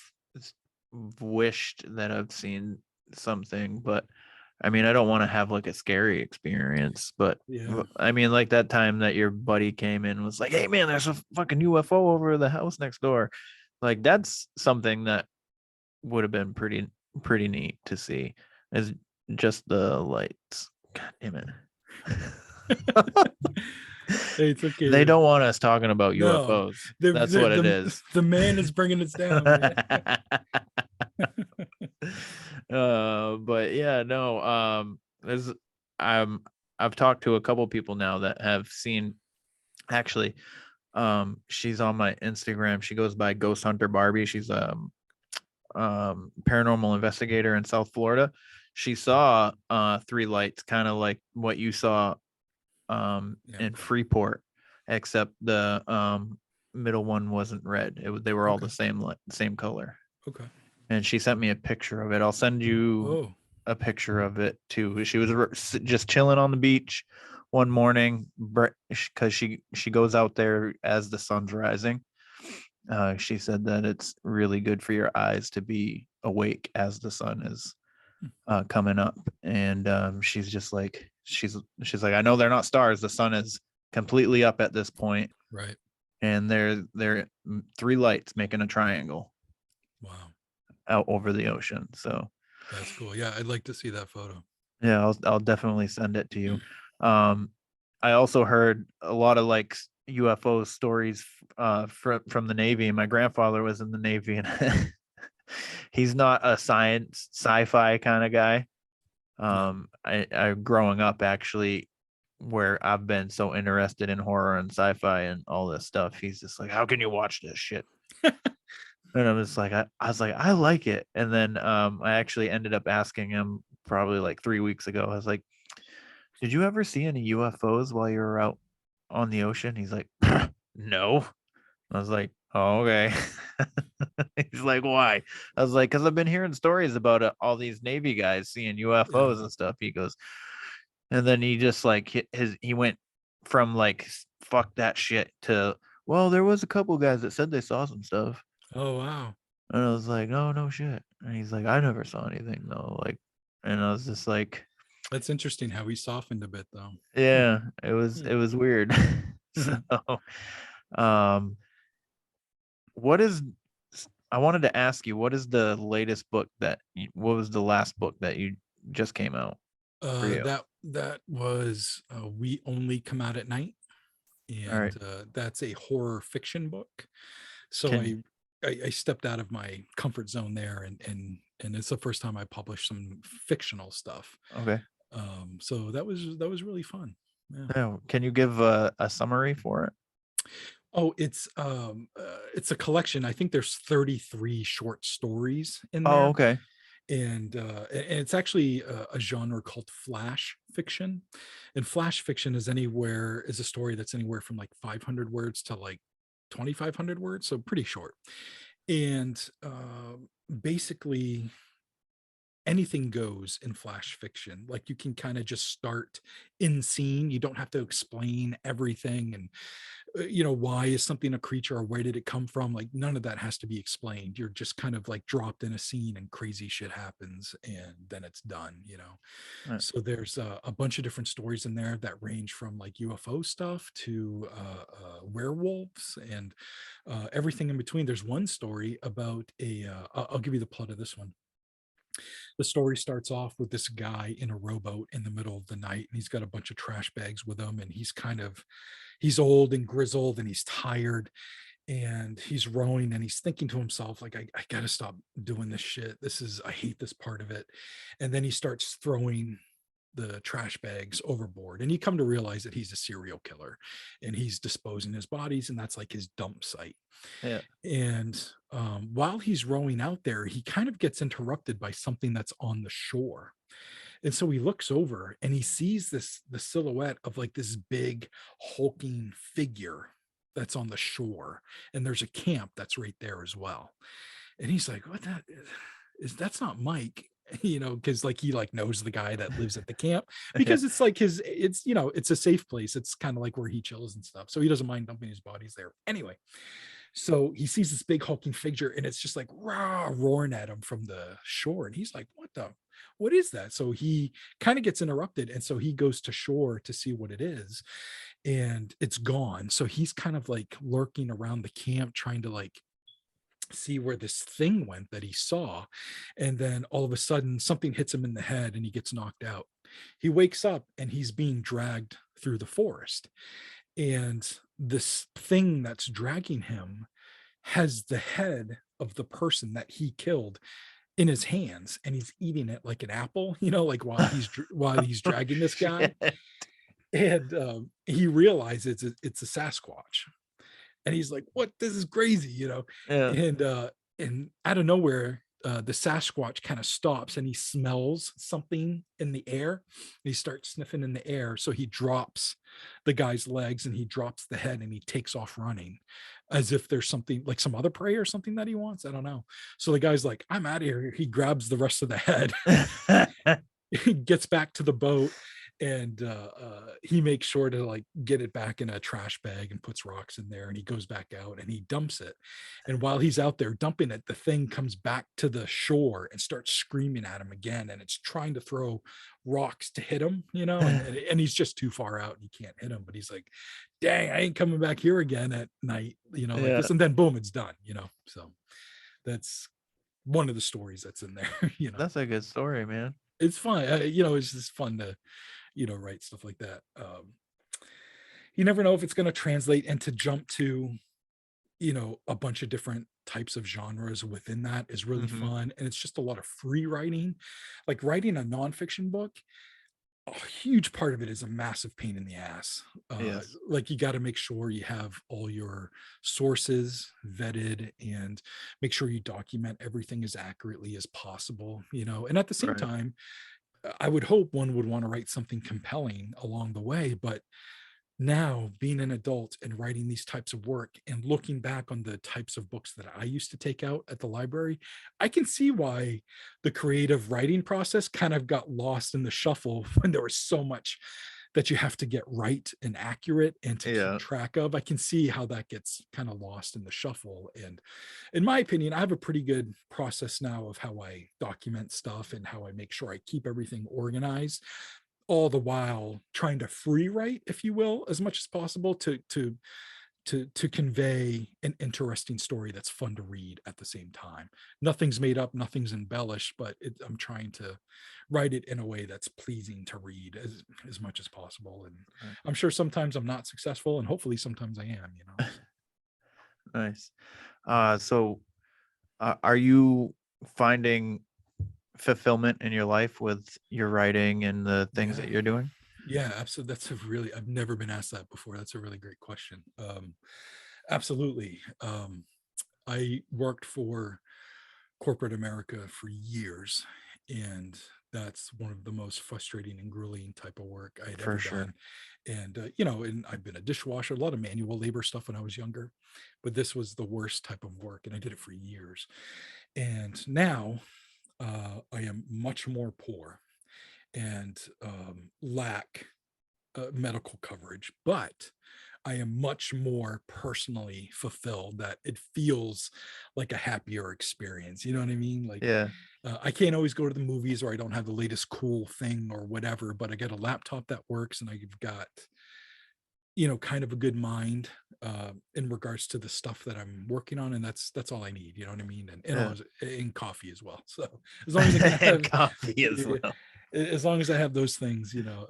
wished that I've seen something, but I mean, I don't want to have like a scary experience, but Yeah. I mean, like that time that your buddy came in and was like, hey man, there's a fucking UFO over the house next door. Like that's something that would have been pretty neat to see, is just the lights. God damn it. Hey, it's okay. They don't want us talking about No, UFOs. That's what it is. The man is bringing us down. Man. But yeah, no. I've talked to a couple people now that have seen. Actually, she's on my Instagram. She goes by Ghost Hunter Barbie. She's paranormal investigator in South Florida. She saw three lights, kind of like what you saw in Freeport, except the middle one wasn't red. They were all the same color. Okay. And she sent me a picture of it. I'll send you a picture of it too. She was just chilling on the beach one morning because she goes out there as the sun's rising. She said that it's really good for your eyes to be awake as the sun is coming up. And she's just like, she's like, I know they're not stars. The sun is completely up at this point. Right. And they're three lights making a triangle. Wow. Out over the ocean. So that's cool. Yeah, I'd like to see that photo. Yeah, I'll definitely send it to you. I also heard a lot of like UFO stories from the Navy. My grandfather was in the Navy, and he's not a sci-fi kind of guy. I growing up actually, where I've been so interested in horror and sci-fi and all this stuff, he's just like, how can you watch this shit? And I was like, I like it. And then I actually ended up asking him probably like 3 weeks ago. I was like, did you ever see any UFOs while you were out on the ocean? He's like, no. I was like, oh, okay. He's like, why? I was like, because I've been hearing stories about all these Navy guys seeing UFOs and stuff. He goes, and then he just like he went from like, fuck that shit to, well, there was a couple guys that said they saw some stuff. Oh, wow. And I was like, oh, no shit. And he's like, I never saw anything though. Like, and I was just like, that's interesting how he softened a bit though. Yeah, it was weird. So, what is I wanted to ask you, what is the latest book what was the last book that you just came out for you? That was We Only Come Out at Night, All right. and that's a horror fiction book. So Can I stepped out of my comfort zone there, and it's the first time I published some fictional stuff. okay. So that was really fun. Yeah. Yeah, can you give a summary for it? Oh, it's a collection. I think there's 33 short stories in Oh, there. okay. And it's actually a genre called flash fiction. And flash fiction is a story that's anywhere from like 500 words to like 2,500 words, so pretty short. And basically anything goes in flash fiction. Like you can kind of just start in scene. You don't have to explain everything and why is something a creature or where did it come from? Like none of that has to be explained. You're just kind of like dropped in a scene and crazy shit happens and then it's done. Right. So there's a bunch of different stories in there that range from like UFO stuff to werewolves and everything in between. There's one story about I'll give you the plot of this one. The story starts off with this guy in a rowboat in the middle of the night, and he's got a bunch of trash bags with him, and he's old and grizzled and he's tired, and he's rowing and he's thinking to himself, like, I gotta stop doing this shit. I hate this part of it. And then he starts throwing the trash bags overboard, and you come to realize that he's a serial killer and he's disposing his bodies, and that's like his dump site. Yeah. And while he's rowing out there, he kind of gets interrupted by something that's on the shore. And so he looks over and he sees the silhouette of like this big hulking figure that's on the shore. And there's a camp that's right there as well. And he's like, what that is, that's not Mike, because like he like knows the guy that lives at the camp, because it's like it's a safe place. It's kind of like where he chills and stuff. So he doesn't mind dumping his bodies there. Anyway, so he sees this big hulking figure and it's just like roaring at him from the shore. And he's like, what is that? So he kind of gets interrupted. And so he goes to shore to see what it is, and it's gone. So he's kind of like lurking around the camp, trying to like see where this thing went that he saw. And then all of a sudden something hits him in the head and he gets knocked out. He wakes up and he's being dragged through the forest. And this thing that's dragging him has the head of the person that he killed in his hands, and he's eating it like an apple, like while he's dragging this guy. And he realizes it's a Sasquatch, and he's like, what, this is crazy, Yeah. And out of nowhere, the Sasquatch kind of stops and he smells something in the air. He starts sniffing in the air. So he drops the guy's legs and he drops the head and he takes off running as if there's something like some other prey or something that he wants. I don't know. So the guy's like, I'm out of here. He grabs the rest of the head, he gets back to the boat, and he makes sure to like get it back in a trash bag and puts rocks in there, and he goes back out and he dumps it. And while he's out there dumping it, the thing comes back to the shore and starts screaming at him again, and it's trying to throw rocks to hit him, and he's just too far out and he can't hit him. But he's like, dang, I ain't coming back here again at night, like this. And then boom, it's done. So that's one of the stories that's in there. That's a good story, man. It's fun. It's just fun to write stuff like that. You never know if it's going to translate and to jump to a bunch of different types of genres within that is really fun. And it's just a lot of free writing. Like writing a nonfiction book, a huge part of it is a massive pain in the ass. Yes. Like you got to make sure you have all your sources vetted and make sure you document everything as accurately as possible, and at the same time, I would hope one would want to write something compelling along the way. But now being an adult and writing these types of work and looking back on the types of books that I used to take out at the library, I can see why the creative writing process kind of got lost in the shuffle when there was so much that you have to get right and accurate and to keep track of. I can see how that gets kind of lost in the shuffle. And in my opinion, I have a pretty good process now of how I document stuff and how I make sure I keep everything organized, all the while trying to free write, if you will, as much as possible to to convey an interesting story that's fun to read at the same time. Nothing's made up, nothing's embellished, but I'm trying to write it in a way that's pleasing to read as much as possible. And I'm sure sometimes I'm not successful, and hopefully sometimes I am, you know. Nice. So are you finding fulfillment in your life with your writing and the things that you're doing? Yeah, absolutely. I've never been asked that before. That's a really great question. Absolutely. I worked for corporate America for years, and that's one of the most frustrating and grueling type of work I had For ever sure. done. And you know, and I've been a dishwasher, a lot of manual labor stuff when I was younger, but this was the worst type of work, and I did it for years. And now I am much more poor and lack medical coverage, but I am much more personally fulfilled, that it feels like a happier experience. You know what I mean? Like, Yeah. I can't always go to the movies, or I don't have the latest cool thing or whatever, but I got a laptop that works, and I've got, you know, kind of a good mind in regards to the stuff that I'm working on, and that's all I need. You know what I mean? And Yeah. in coffee as well. So as long as I can And have coffee as well. as long as I have those things, you know,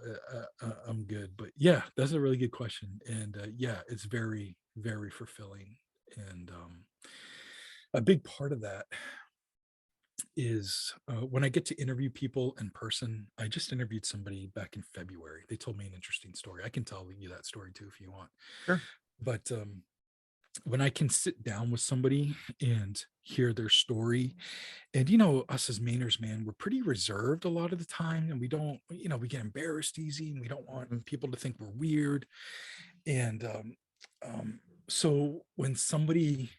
I'm good. But yeah, that's a really good question, and yeah, it's very, very fulfilling. And a big part of that is when I get to interview people in person. I just interviewed somebody back in February. They told me an interesting story. I can tell you that story too if you want. Sure. But when I can sit down with somebody and hear their story, and you know, us as Mainers, man, we're pretty reserved a lot of the time, and we don't, you know, we get embarrassed easy, and we don't want people to think we're weird. And so when somebody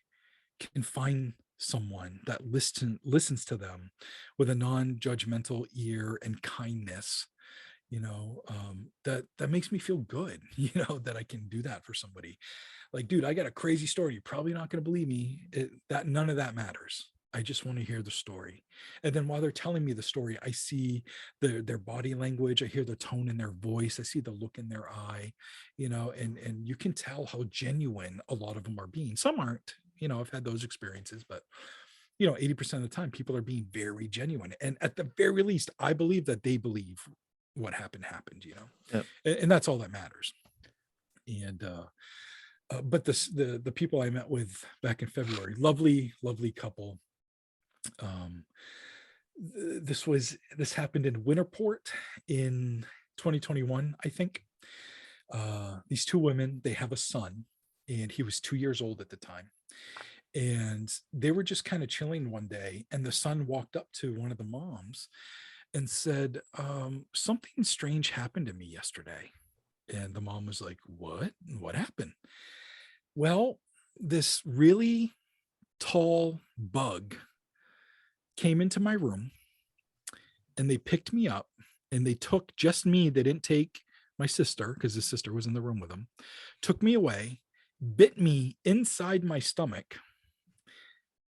can find someone that listens to them with a non-judgmental ear and kindness, you know, that makes me feel good. You know, that I can do that for somebody. Like, dude, I got a crazy story. You're probably not going to believe me. That none of that matters. I just want to hear the story. And then while they're telling me the story, I see their body language. I hear the tone in their voice. I see the look in their eye, you know, and you can tell how genuine a lot of them are being. Some aren't, you know, I've had those experiences, but you know, 80% of the time people are being very genuine. And at the very least, I believe that they believe what happened, you know. Yep. And that's all that matters. And but the people I met with back in February, lovely couple. This happened in Winterport in 2021, I think. These two women, they have a son, and he was 2 years old at the time. And they were just kind of chilling one day, and the son walked up to one of the moms and said, something strange happened to me yesterday. And the mom was like, what happened? Well, this really tall bug came into my room, and they picked me up, and they took just me. They didn't take my sister, because his sister was in the room with him, took me away, bit me inside my stomach,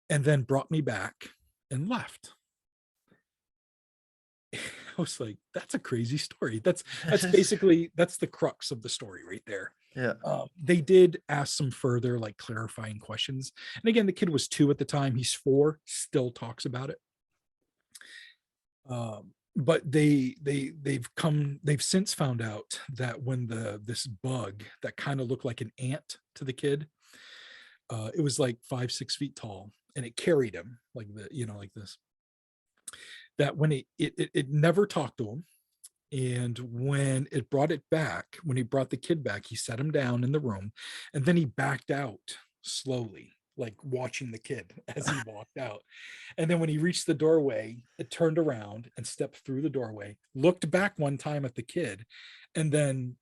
and then brought me back and left. I was like, that's a crazy story. That's basically, that's the crux of the story right there. Yeah. They did ask some further, like, clarifying questions. And again, the kid was 2 at the time. He's 4, still talks about it. But they've since found out that when this bug that kind of looked like an ant to the kid, it was like 5-6 feet tall, and it carried him like like this. That when it never talked to him, and when it brought it back, when he brought the kid back, he set him down in the room, and then he backed out slowly, like watching the kid as he walked out. And then when he reached the doorway, it turned around and stepped through the doorway, looked back one time at the kid, and then,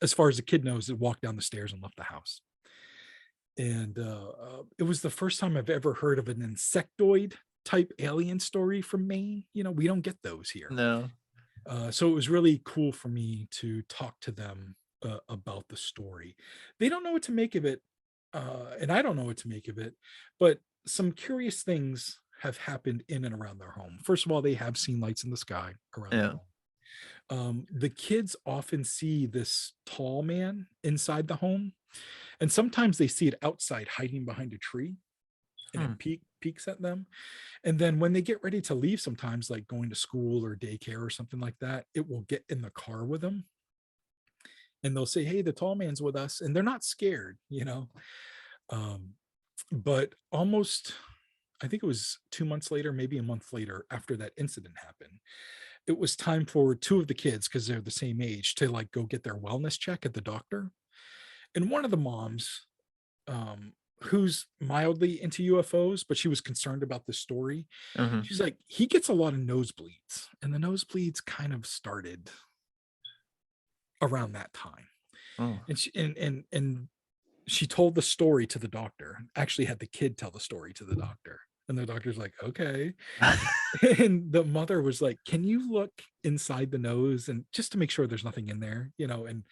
as far as the kid knows, it walked down the stairs and left the house. And it was the first time I've ever heard of an insectoid type alien story from Maine. You know, we don't get those here. No. So it was really cool for me to talk to them about the story. They don't know what to make of it, and I don't know what to make of it, but some curious things have happened in and around their home. First of all, they have seen lights in the sky around their home. The kids often see this tall man inside the home, and sometimes they see it outside hiding behind a tree, and it peeks at them. And then when they get ready to leave, sometimes like going to school or daycare or something like that, it will get in the car with them, and they'll say, "Hey, the tall man's with us," and they're not scared, but almost, I think it was 2 months later, maybe a month later, after that incident happened, it was time for two of the kids, because they're the same age, to like go get their wellness check at the doctor. And one of the moms, who's mildly into UFOs, but she was concerned about the story. She's like, he gets a lot of nosebleeds, and the nosebleeds kind of started around that time. And she told the story to the doctor, actually had the kid tell the story to the doctor. And the doctor's like, okay. And the mother was like, can you look inside the nose, and just to make sure there's nothing in there, and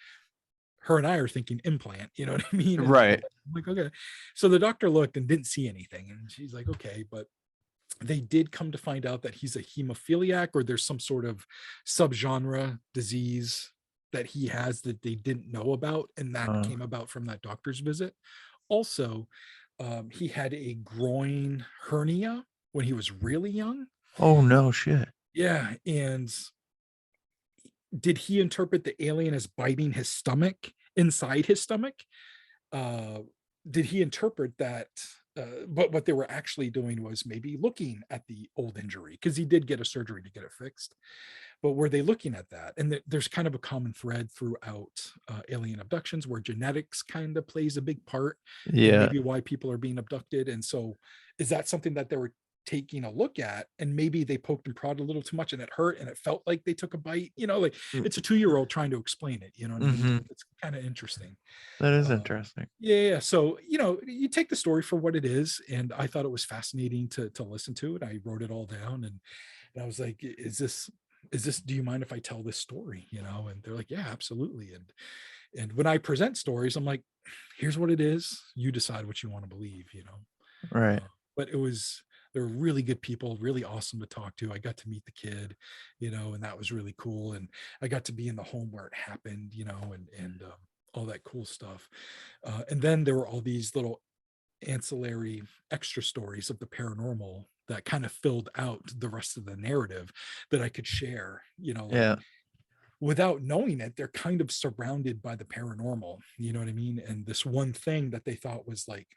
her and I are thinking implant, you know what I mean? And Right. I'm like, okay. So the doctor looked and didn't see anything. And she's like, okay. But they did come to find out that he's a hemophiliac, or there's some sort of subgenre disease that he has that they didn't know about. And that came about from that doctor's visit. Also, he had a groin hernia when he was really young. Oh, no shit. Yeah. And did he interpret the alien as biting his stomach, inside his stomach? Did he interpret that? But what they were actually doing was maybe looking at the old injury, because he did get a surgery to get it fixed. But were they looking at that? And there's kind of a common thread throughout alien abductions, where genetics kind of plays a big part. Yeah. Maybe why people are being abducted. And so is that something that they were taking a look at, and maybe they poked and prodded a little too much, and it hurt, and it felt like they took a bite, like it's a 2-year-old trying to explain it, you know what I mean? It's kind of interesting. That is interesting. Yeah. So, you take the story for what it is, and I thought it was fascinating to listen to it. I wrote it all down, and I was like, is this, do you mind if I tell this story? And they're like, yeah, absolutely. And when I present stories, I'm like, here's what it is. You decide what you want to believe, Right. But they're really good people, really awesome to talk to. I got to meet the kid, and that was really cool. And I got to be in the home where it happened, and all that cool stuff. And then there were all these little ancillary extra stories of the paranormal that kind of filled out the rest of the narrative that I could share, Yeah. without knowing it. They're kind of surrounded by the paranormal, you know what I mean? And this one thing that they thought was like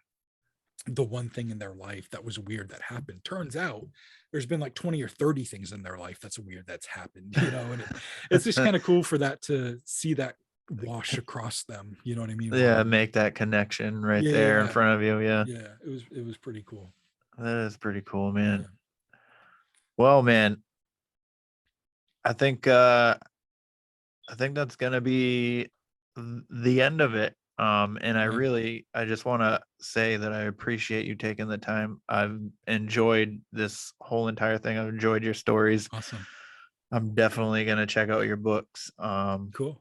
the one thing in their life that was weird that happened, turns out there's been like 20 or 30 things in their life that's weird that's happened, and it's just kind of cool for that, to see that wash across them, you know what I mean? Yeah, make that connection right there in front of you. Yeah. It was pretty cool. That is pretty cool, man. Yeah. Well, man, I think that's gonna be the end of it. And I just want to say that I appreciate you taking the time. I've enjoyed this whole entire thing. I've enjoyed your stories. Awesome. I'm definitely going to check out your books. Cool.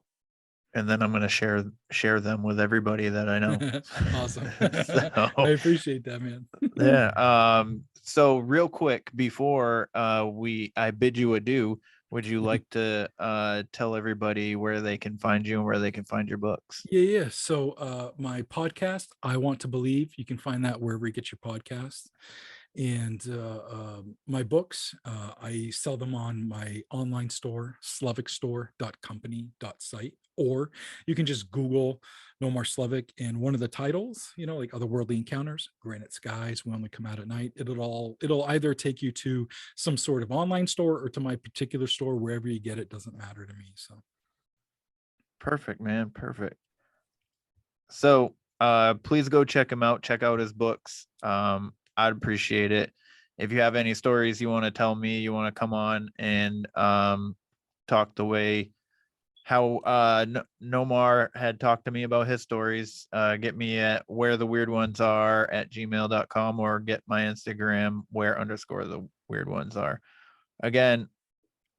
And then I'm going to share them with everybody that I know. Awesome. So, I appreciate that, man. Yeah. So real quick, before I bid you adieu, would you like to tell everybody where they can find you and where they can find your books? Yeah. So my podcast, I Want to Believe, you can find that wherever you get your podcasts. And my books, I sell them on my online store, slevikstore.company.site, or you can just Google Nomar Slevik, and one of the titles, like Otherworldly Encounters, Granite Skies, We Only Come Out at Night. It'll either take you to some sort of online store or to my particular store. Wherever you get it doesn't matter to me. So perfect, man. Perfect. So please go check him out. Check out his books. I'd appreciate it. If you have any stories you want to tell me, you want to come on and talk the way how Nomar had talked to me about his stories, get me at wheretheweirdonesare@gmail.com, or get my Instagram where_the_weirdonesare. Again,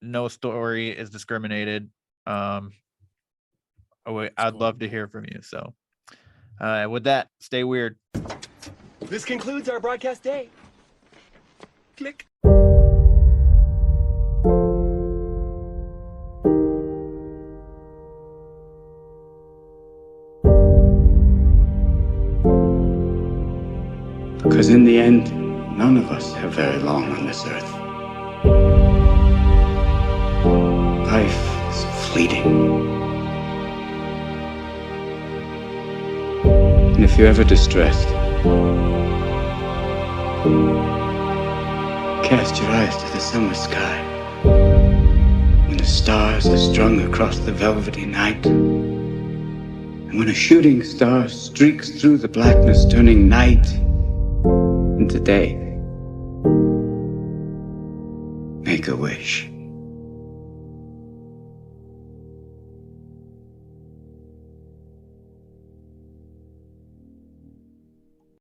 no story is discriminated. I'd love to hear from you. So with that, stay weird. This concludes our broadcast day. Click. the end, none of us have very long on this earth. Life is fleeting. And if you're ever distressed, cast your eyes to the summer sky. When the stars are strung across the velvety night, and when a shooting star streaks through the blackness, turning night into day, make a wish.